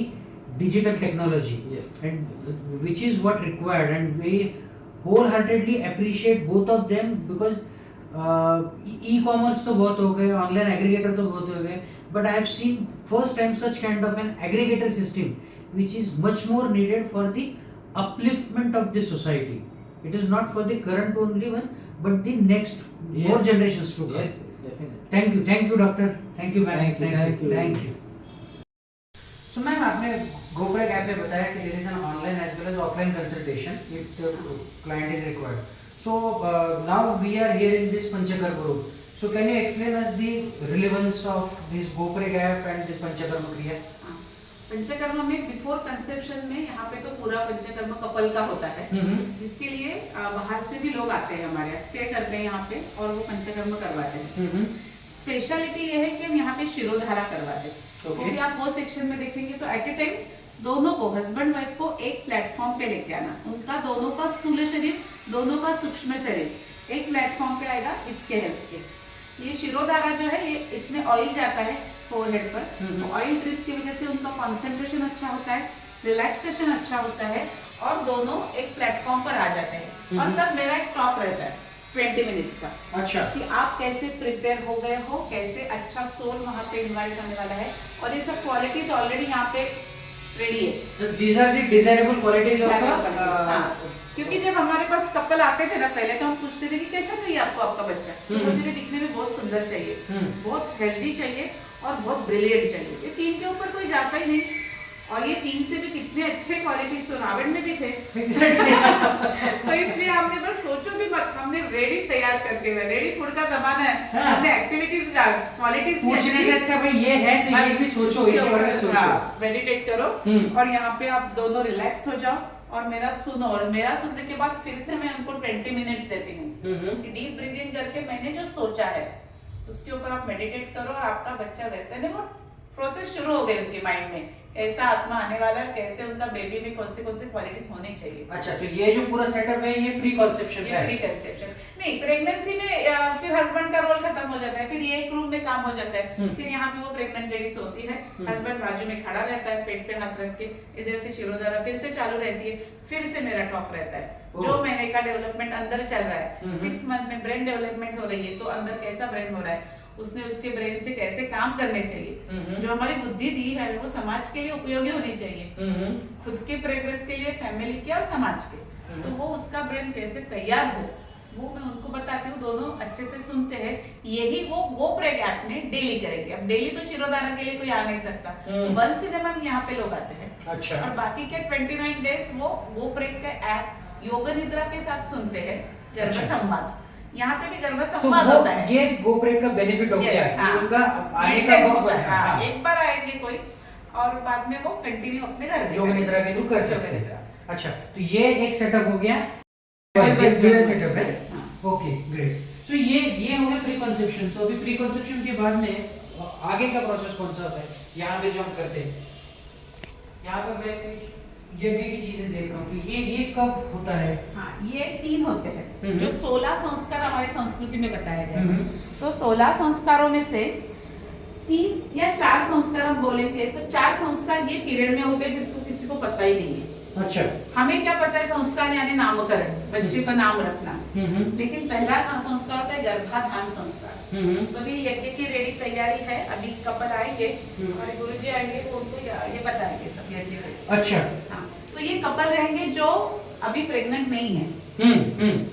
digital technology. Yes, and yes. Which is what required, and we wholeheartedly appreciate both of them because e-commerce तो बहुत हो गए, online aggregator तो बहुत हो गए, but I have seen first time such kind of an aggregator system which is much more needed for the upliftment of the society. It is not for the current only one but the next more generations to come. Yes, definitely. Thank you doctor, thank you ma'am, Thank you. So ma'am, आपने GoBreak app में बताया कि there is an online as well as offline consultation if the client is required. So now we are here in this Panchakarma group. So can you explain us the relevance of this GoBreak app and this Panchakarma Kriya? Panchakarma में before conception में यहाँ पे तो पूरा panchakarma couple का होता है, जिसके लिए बाहर से भी लोग आते हैं हमारे यहाँ, स्टे करते हैं यहाँ पे और वो पंचकर्म करवाते हैं। स्पेशलिटी ये है कि हम यहाँ पे शिरोधारा करवाते हैं। क्योंकि आप वो सेक्शन में देखेंगे तो एट ए टाइम दोनों को, हस्बैंड वाइफ को एक प्लेटफॉर्म पे लेके आना, उनका दोनों का स्थूल शरीर, दोनों का सूक्ष्म शरीर एक प्लेटफॉर्म पे आएगा इसके हेल्थ के। ये शिरोधारा जो है ये इसमें ऑयल जाता है फोरहेड पर, तो ऑयल ड्रिप की वजह से उनका कंसंट्रेशन अच्छा होता है, रिलैक्सेशन अच्छा होता है और दोनों एक प्लेटफॉर्म पर आ जाते हैं। और तब मेरा एक टॉक रहता है 20 मिनट्स का, अच्छा, कि आप कैसे प्रिपेयर हो गए हो, कैसे अच्छा सोल वहाँ पे इन्वाइट होने वाला है और ये सब क्वालिटीज ऑलरेडी यहाँ पे रेडी है। So these are the desirable qualities of क्योंकि जब हमारे पास कपल आते थे ना पहले तो हम पूछते थे कि कैसा चाहिए आपको आपका बच्चा, तो मुझे दिखने में बहुत सुंदर चाहिए, बहुत हेल्दी चाहिए और बहुत ब्रिलियंट चाहिए। ये तीन के ऊपर कोई जाता ही नहीं। और ये 3 से भी कितने अच्छे क्वालिटीज तो रावण में भी थे। Exactly. तो इसलिए हमने बस सोचो भी मत, हमने रेडी तैयार करके हुए, रेडी फूड का जमाना है, हाँ। हमने एक्टिविटीज क्वालिटीज पूछने से अच्छा भाई ये है तो ये भी सोचो, इसके बारे में सोचो। मेडिटेट करो और यहाँ पे आप दोनों रिलैक्स हो जाओ और मेरा सुनो, और मेरा सुनने के बाद फिर से मैं उनको 20 मिनट्स देती हूँ कि डीप ब्रीदिंग करके मैंने जो सोचा है उसके ऊपर आप मेडिटेट करो और आपका बच्चा वैसे नहीं, वो प्रोसेस शुरू हो गई उनके माइंड में, कैसा आत्मा आने वाला है, कैसे उनका बेबी में कौन सी क्वालिटीज होनी चाहिए। अच्छा, तो ये जो पूरा सेटअप है ये प्री कंसेप्शन का है। प्री कंसेप्शन नहीं, प्रेगनेंसी में फिर हस्बैंड का रोल खत्म हो जाता है, फिर ये एक रूम में काम हो जाता है, फिर यहाँ पे वो प्रेग्नेंट लेडी सोती है, हस्बैंड बाजू में खड़ा रहता है पेट पे हाथ रख के, इधर से शिरोधारा फिर से चालू रहती है, फिर से मेरा टॉक रहता है, जो महीने का डेवलपमेंट अंदर चल रहा है, 6 मंथ में ब्रेन डेवलपमेंट हो रही है, तो अंदर कैसा ब्रेन हो रहा है, उसने उसके ब्रेन से कैसे काम करने चाहिए, जो हमारी बुद्धि दी है वो समाज के लिए उपयोगी होनी चाहिए, खुद के प्रोग्रेस के लिए, फैमिली के और समाज के, तो वो उसका ब्रेन कैसे तैयार हो वो मैं उनको बताती हूँ, दोनों अच्छे से सुनते हैं। यही वो GoPreg ऐप में डेली करेंगे। अब डेली तो शिरोधारा के लिए कोई आ नहीं सकता, वंस इन अ मंथ यहाँ पे लोग आते हैं। अच्छा। और बाकी के 29 डेज वो GoPreg का ऐप योग निद्रा के साथ सुनते हैं, गर्भ संवाद। यहाँ पे भी गर्भ संवाद होता है। ये GoPreg का बेनिफिट हो गया कि उनका आने का वक्त है। हाँ, एक बार आएंगे कोई और बाद में वो कंटिन्यू अपने घर में योग निद्रा के थ्रू कर सकते हैं। अच्छा, तो ये एक सेटअप हो गया, ड्यूअल सेटअप है। Okay, great. सो ये हो गया प्री कंसेप्शन। तो अभी प्री कंसेप्शन के बाद में आगे का प्रोसेस कौन सा होता है? यहाँ पे जो हम करते हैं, यहाँ पे मैं यज्ञ की चीजें देख रहा हूँ, तो ये कब होता है? हाँ, ये 3 होते हैं जो 16 संस्कार हमारे संस्कृति में बताया गया है। तो 16 संस्कारों में से 3 या 4 संस्कार हम बोलेंगे, तो 4 संस्कार ये पीरियड में होते हैं जिसको किसी को पता ही नहीं है। अच्छा। हमें क्या पता है? संस्कार यानी नामकरण, बच्चे का नाम रखना। लेकिन पहला संस्कार होता है गर्भाधान संस्कार। तो अभी यज्ञ की रेडी तैयारी है, अभी कपल आएंगे और गुरुजी आएंगे, वो उनको ये बताएंगे सब यज्ञ कैसे। अच्छा। हाँ, तो ये कपल रहेंगे जो अभी प्रेग्नेंट नहीं है,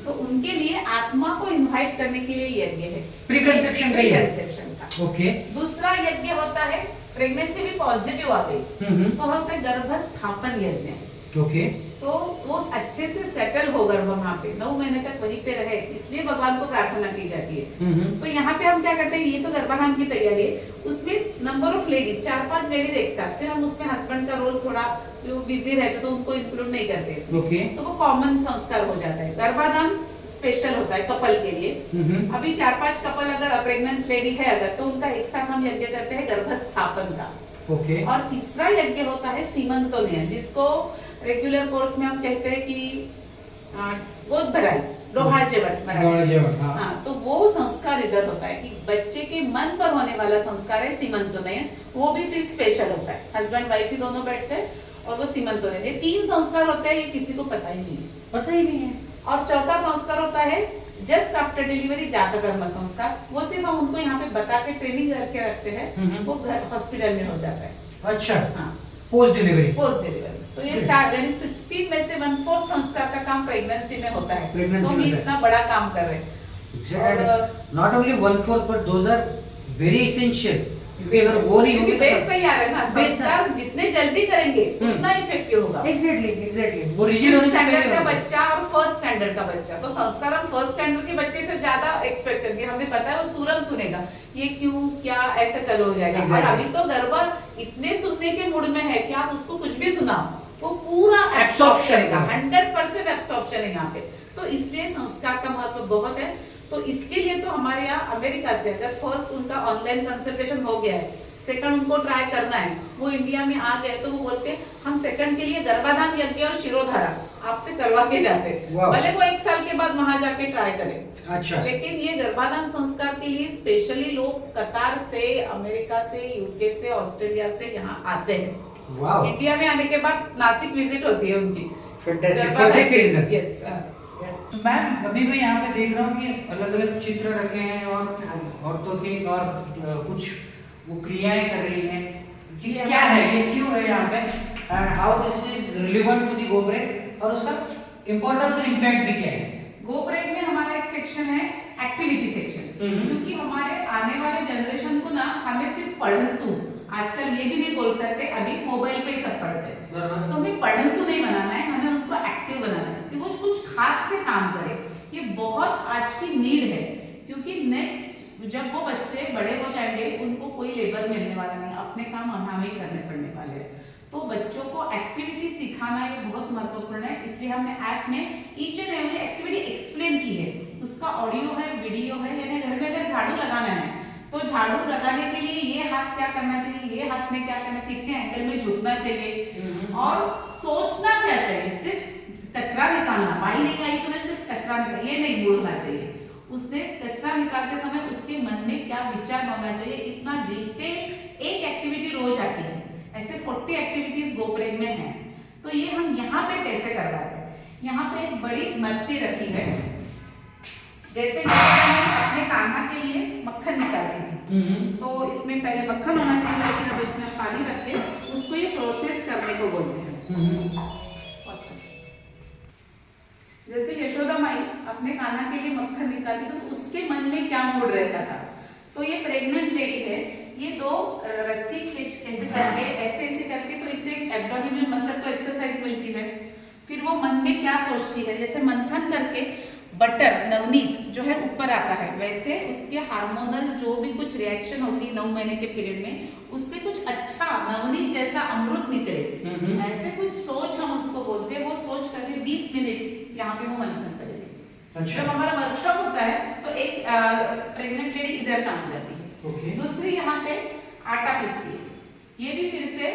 तो उनके लिए आत्मा को इनवाइट करने के लिए यज्ञ है, प्री कंसेप्शन का। ओके। दूसरा यज्ञ होता है, प्रेगनेंसी भी पॉजिटिव आ गई तो होता है गर्भ स्थापन यज्ञ। ओके। तो वो अच्छे से सेटल हो गर्भ वहाँ पे 9 महीने तक वहीं पे रहे, इसलिए भगवान को प्रार्थना की जाती है। तो यहाँ पे हम क्या करते हैं, ये तो गर्भाधान की तैयारी है, उसमें नंबर ऑफ लेडीज 4-5 लेडीज एक साथ, फिर हम उसमें हस्बैंड का रोल थोड़ा जो बिजी रहते तो उनको इंक्लूड नहीं करते इसमें। ओके। तो वो कॉमन संस्कार हो जाता है। गर्भाधान स्पेशल होता है कपल के लिए। अभी 4-5 कपल अगर प्रेग्नेंट लेडी है अगर, तो उनका एक साथ हम यज्ञ करते हैं गर्भ स्थापन का। ओके। और तीसरा यज्ञ होता है सीमंतोनियन, जिसको रेगुलर कोर्स में हम कहते हैं कि गोद भराई, डोहाळ जेवण। हाँ, तो वो संस्कार इधर होता है कि बच्चे के मन पर होने वाला संस्कार है सीमंतोनियन, वो भी फिर स्पेशल होता है। हस्बैंड वाइफ ही दोनों बैठते हैं और वो सीमंतोनियन। ये 3 संस्कार होते हैं, ये किसी को पता ही नहीं है। पता ही नहीं है। और चौथा संस्कार होता है जस्ट आफ्टर डिलीवरी जातकर्म संस्कार, वो सिर्फ हम उनको यहाँ पे बता के ट्रेनिंग करके रखते हैं, वो घर हॉस्पिटल में हो जाता है। अच्छा। हाँ, पोस्ट डिलीवरी। तो ये 4 यानी 16 में से 1/4 संस्कार का काम प्रेगनेंसी में होता है। तो हम इतना बड़ा काम कर रहे हैं। Not only 1/4 but those are very essential. अगर वो नहीं होगी, बेस तैयार है ना, संस्कार जितने जल्दी करेंगे उतना इफेक्टिव होगा। एग्जैक्टली वो रिजिड होने से स्टैंडर्ड का बच्चा और फर्स्ट स्टैंडर्ड का बच्चा, तो संस्कार हम फर्स्ट स्टैंडर्ड के बच्चे से ज्यादा एक्सपेक्ट करके, हमें पता है वो तुरंत सुनेगा ये क्यों क्या ऐसा चलो हो जाएगा। और अभी तो गर्भ इतने सुनने के मूड में है कि आप उसको कुछ भी सुनाओ वो पूरा एब्सॉर्प्शन का 100% एब्सॉर्प्शन है यहाँ पे। तो इसलिए संस्कार का महत्व बहुत है। तो इसके लिए तो हमारे यहाँ अमेरिका से अगर फर्स्ट उनका ऑनलाइन कंसल्टेशन हो गया है, सेकंड उनको ट्राई करना है, वो इंडिया में आ गए, तो वो बोलते हैं हम सेकंड के लिए गर्भाधान यज्ञ और शिरोधारा आपसे करवा के जाते हैं, भले वो 1 साल के बाद वहां जाके ट्राई करें। अच्छा। लेकिन ये गर्भाधान संस्कार के लिए स्पेशली लोग कतार से, अमेरिका से, यूके से, ऑस्ट्रेलिया से यहाँ आते हैं। इंडिया में आने के बाद नासिक विजिट होती है उनकी। मैम, अभी मैं यहाँ पे देख रहा हूँ कि अलग अलग चित्र रखे हैं और औरतों के और कुछ वो क्रियाएं कर रही हैं। ये क्या है, ये क्यों है यहाँ पे, and how this is relevant to the GoPreg, और उसका इंपॉर्टेंस और इम्पैक्ट भी क्या है? GoPreg में हमारा एक सेक्शन है एक्टिविटी सेक्शन, क्योंकि हमारे आने वाले जनरेशन को ना हमें सिर्फ पढ़ंतु आजकल ये भी नहीं बोल सकते अभी मोबाइल पे ही सब पढ़ते हैं, बराबर। तो हमें पढ़ंतु नहीं बनाना है, हमें उनको एक्टिव बनाना है कि वो कुछ हाथ से काम करे। ये बहुत आज की नीड है, क्योंकि नेक्स्ट जब वो बच्चे बड़े हो जाएंगे उनको कोई लेबर मिलने वाला नहीं, अपने काम हमें ही करने पड़ने वाले हैं। तो बच्चों को एक्टिविटी सिखाना ये बहुत महत्वपूर्ण है, इसलिए हमने ऐप में each and every activity explain की है। उसका ऑडियो है, वीडियो है, यानी घर में अगर झाड़ू लगाना है तो झाड़ू लगाने के लिए ये हाथ क्या करना चाहिए, ये हाथ में क्या करना, कितने एंगल में झुकना चाहिए और सोचना क्या चाहिए। सिर्फ कचरा निकालना, बाई नहीं आई तो मैं सिर्फ कचरा निकाल, ये नहीं बोलना चाहिए। उसने कचरा निकालते समय उसके मन में क्या विचार होना चाहिए, इतना डिटेल एक एक्टिविटी रोज आती है। ऐसे 40 एक्टिविटीज गोप्रेग में है। तो ये हम यहाँ पे कैसे करवाते हैं, यहाँ पे एक बड़ी मत्ती रखी है। जैसे मैंने अपने कान्हा के लिए मक्खन निकालती थी, तो इसमें पहले मक्खन होना चाहिए, लेकिन अब इसमें पानी रख के उसको ये प्रोसेस करने को बोलते हैं। जैसे यशोदा माई अपने कान्हा के लिए मक्खन निकालती थी, तो उसके मन में क्या मूड रहता था। तो ये प्रेग्नेंट लेडी है, ये 2 रस्सी खींच ऐसे करके ऐसे करके, तो इससे एब्डोमिनल मसल को एक्सरसाइज मिलती है। फिर वो मन में क्या सोचती है, जैसे मंथन करके बटर नवनीत जो है ऊपर आता है, वैसे उसके हार्मोनल जो भी कुछ रिएक्शन होती है 9 महीने के पीरियड में, उससे कुछ अच्छा नवनीत जैसा अमृत निकले, ऐसे कुछ सोच हम उसको बोलते हैं। वो सोच करके 20 मिनट यहाँ पे वो मंथन करेंगे। अच्छा। जब हमारा वर्कशॉप होता है तो एक प्रेग्नेंट लेडी इधर काम करती है, दूसरी यहाँ पे आटा पीसती है। ये भी फिर से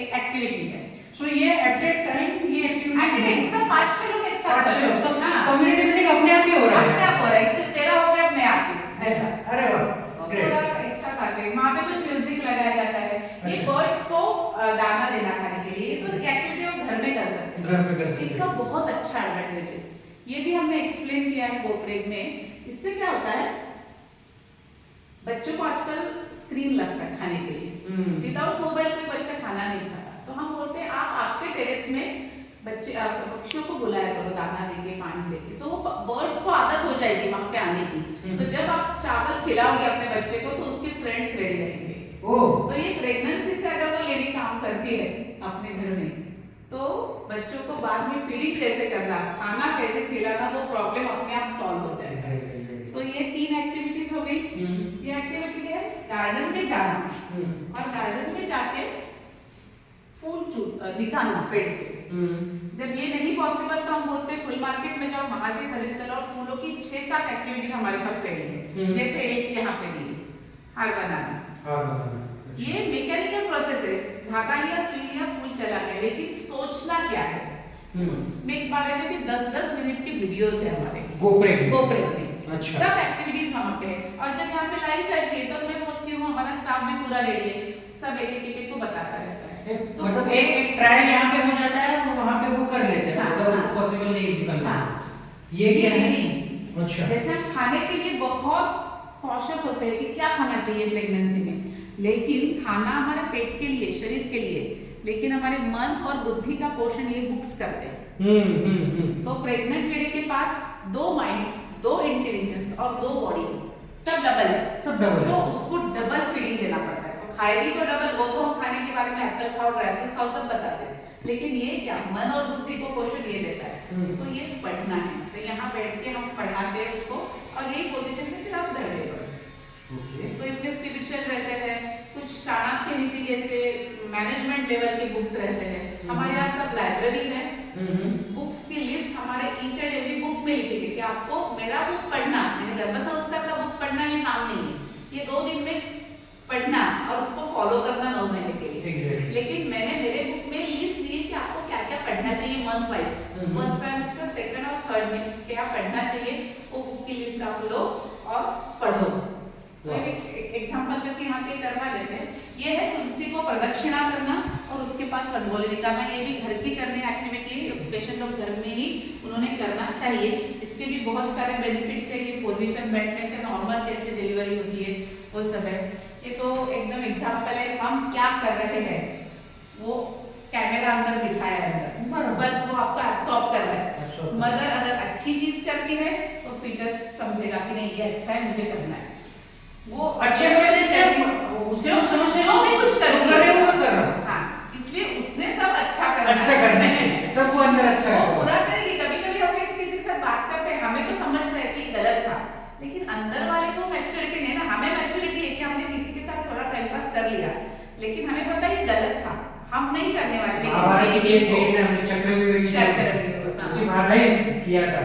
एक एक्टिविटी है। सो ये एट ए टाइम ये एक्टिविटी सब 5-6 लोग एक साथ अच्छा, करते हैं। हाँ। कम्युनिटी बिल्डिंग अपने आप ही हो रहा है। अपने आप हो रहा है, तो तेरा हो गया मैं आपकी, ऐसा। अरे वाह, ग्रेट। पूरा एक साथ आते हैं, वहाँ पे कुछ म्यूजिक लगाया जाता है। ये बर्ड्स को दाना देना खाने के लिए, तो एक्टिविटी वो घर में कर सकते हैं, घर में कर सकते हैं। इसका बहुत अच्छा एडवांटेज है। ये भी हमने एक्सप्लेन किया है गोप्रेग में। इससे क्या होता है, बच्चों को आजकल स्क्रीन लगता है खाने के लिए, विदाउट मोबाइल कोई बच्चा खाना नहीं खाता। तो हम बोलते हैं आप आपके टेरेस में बच्चे पक्षियों को बुलाया करो, दाना देके, पानी देके, तो बर्ड्स को आदत हो जाएगी वहां पे आने की। तो जब आप चावल खिलाओगे अपने बच्चे को तो उसके फ्रेंड्स रेडी रहेंगे। तो ये प्रेगनेंसी से अगर वो लेडी काम करती है अपने घर में, तो बच्चों को बाद में फीडिंग कैसे करना, खाना कैसे खिलाना, वो प्रॉब्लम अपने आप सॉल्व हो जाएगा। तो ये 3 एक्टिविटीज हो गई। ये एक्टिविटी है गार्डन में जाना, और गार्डन में जाके फूल निकालना पेड़ से। जब ये नहीं पॉसिबल तो हम बोलते हैं फुल मार्केट में जाओ, वहां से खरीद कर, और फूलों की 6-7 एक्टिविटीज हमारे पास रेडी है। जैसे एक यहाँ पे दी हार बनाना, ये मैकेनिकल प्रोसेस है, धागा लिया, सुई लिया, फूल चला गया, लेकिन सोचना क्या है उसमें के बारे में भी 10-10 मिनट की वीडियोस है हमारे गोप्रेग में। अच्छा। सब एक्टिविटीज वहाँ पे है। और जब यहाँ पे लाइव चलती है तब मैं बोलती हूँ, हमारा स्टाफ भी पूरा रेडी है, सब एक को बताता रहता है। तो मतलब एक ट्रायल यहाँ पे हो जाता है, वो वहाँ पे वो कर लेते हैं, अगर उनको पॉसिबल नहीं निकलना। ये क्या है? अच्छा। जैसे हम खाने के लिए बहुत कॉशियस होते हैं कि क्या खाना चाहिए प्रेगनेंसी में, लेकिन खाना हमारे पेट के लिए, शरीर के लिए, लेकिन हमारे मन और बुद्धि का पोषण ये बुक्स करते हैं। तो प्रेग्नेंट लेडी के पास 2 माइंड, 2 इंटेलिजेंस और 2 बॉडी, सब डबल है। तो उसको डबल फीडिंग देना पड़ता है। तो खाएगी तो डबल, वो तो हम खाने के बारे में एप्पल खाओ, ड्राई फ्रूट खाओ सब बताते हैं, लेकिन ये क्या मन और बुद्धि को पोषण ये देता है। तो ये पढ़ना है, तो यहाँ बैठ के हम पढ़ाते हैं उनको, और यही पोजीशन में फिर आप धैर्य करो। तो इसमें स्पिरिचुअल रहते हैं, कुछ चाणक्य नीति जैसे मैनेजमेंट लेवल के बुक्स रहते हैं। हमारे यहाँ सब लाइब्रेरी है, बुक्स की लिस्ट हमारे ईच एंड एवरी बुक में लिखी गई कि आपको मेरा बुक पढ़ना, मैंने गर्भ संस्कार का बुक पढ़ना ये काम नहीं है, ये 2 दिन में पढ़ना और उसको फॉलो करना 9 महीने के लिए। लेकिन मैंने मेरे बुक में लिस्ट ली कि आपको क्या क्या पढ़ना चाहिए month wise, first trimester, second और थर्ड में क्या पढ़ना चाहिए, वो बुक की लिस्ट आप लो और पढ़ो। तो एग्जांपल करके यहाँ पे करवा देते हैं। ये है तुलसी को प्रदक्षिणा करना और उसके पास रंगोली निकालना, ये भी घर की करने एक्टिविटी है, पेशेंट लोग घर में ही उन्होंने करना चाहिए। इसके भी बहुत सारे बेनिफिट्स है, ये पोजीशन बैठने से नॉर्मल कैसे डिलीवरी होती है वो सब है। ये तो एकदम एग्जांपल है, हम क्या कर रहे हैं वो कैमरा अंदर बिठाया है अंदर, बस वो आपको एब्सॉर्ब कर रहा है। मदर अगर अच्छी चीज करती है तो फीटस समझेगा कि नहीं ये अच्छा है, मुझे करना है। वो अच्छे वजह से उसे समझने जो भी कुछ करती लिया, लेकिन हमें पता ये गलत था, हम नहीं करने वाले। महाभारत की केस लेकिन देखने हमने चक्रव्यूह की चक्रव्यूह, हाँ। उसी बाधा ही किया था।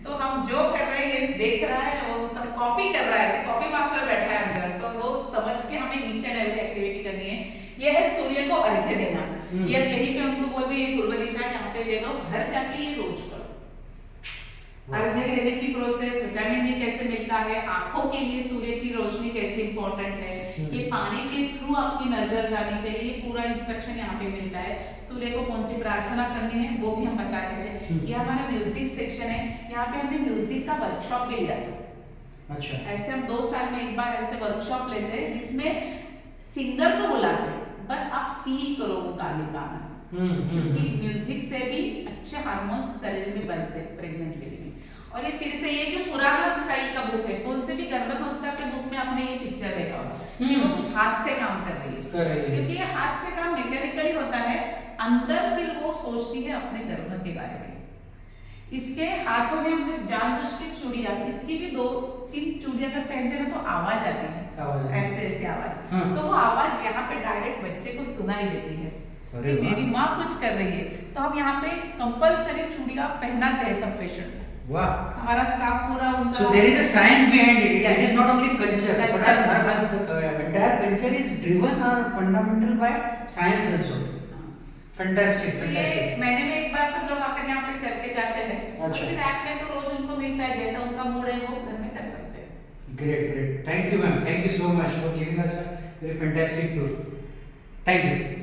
तो हम जो कर रहे हैं ये देख रहा है, वो सब कॉपी कर रहा है, कॉपी मास्टर बैठा है अंदर, तो वो समझ के हमें नीचे लेवल एक्टिविटी करनी है। ये है सूर्य को अर्घ्य देना। ये यही पे उनको बोलते हैं पूर्व दिशा यहाँ पे दे दो, घर जाके ये रोज करो। अर्घ्य देने की प्रोसेस, विटामिन डी कैसे मिलता है, आंखों के लिए सूर्य की रोशनी कैसे इंपॉर्टेंट है, ये पानी के थ्रू आपकी नजर जानी चाहिए, पूरा इंस्ट्रक्शन यहाँ पे मिलता है। सूर्य को कौन सी प्रार्थना करनी है वो भी हम बताते हैं। ये हमारा म्यूजिक सेक्शन है, यहाँ पे हमने म्यूजिक का वर्कशॉप भी लिया था। अच्छा, ऐसे हम 2 साल में एक बार ऐसे वर्कशॉप लेते हैं जिसमें सिंगर को बुलाते हैं, बस आप फील करो वो गाना। क्योंकि म्यूजिक से भी अच्छे हार्मोन्स शरीर में बनते हैं प्रेग्नेंट लेडी में। और ये फिर से ये जो पुराना स्टाइल का बुक है, कौन से भी गर्भ संस्कार के बुक में आपने ये पिक्चर देखा होगा कि वो कुछ हाथ से काम कर रही है, क्योंकि ये हाथ से काम मैकेनिकली होता है, अंदर फिर वो सोचती है अपने गर्भ के बारे में। इसके हाथों में हमने जानबूझ के चूड़ियां, इसकी भी 2-3 चूड़ियां अगर पहनते हैं तो आवाज आती है, ऐसे ऐसे आवाज। तो वो आवाज यहाँ पे डायरेक्ट बच्चे को सुनाई देती है कि मेरी माँ कुछ कर रही है। तो हम यहाँ पे कंपलसरी चूड़ियां पहनाते हैं सब पेशेंट को। वाह, हमारा स्टाफ पूरा उनका। So there is a science behind it. Yes. It is not only culture, but Culture. our entire culture is driven or fundamental by science also. Fantastic, तो ये fantastic. महीने में एक बार सब लोग आकर यहाँ पे करके जाते हैं। और अच्छा। फिर ऐप में तो रोज उनको मिलता है, जैसा उनका मूड है वो घर में कर सकते हैं। Great, great. Thank you, ma'am. Thank you so much for giving us a very fantastic tour. Thank you.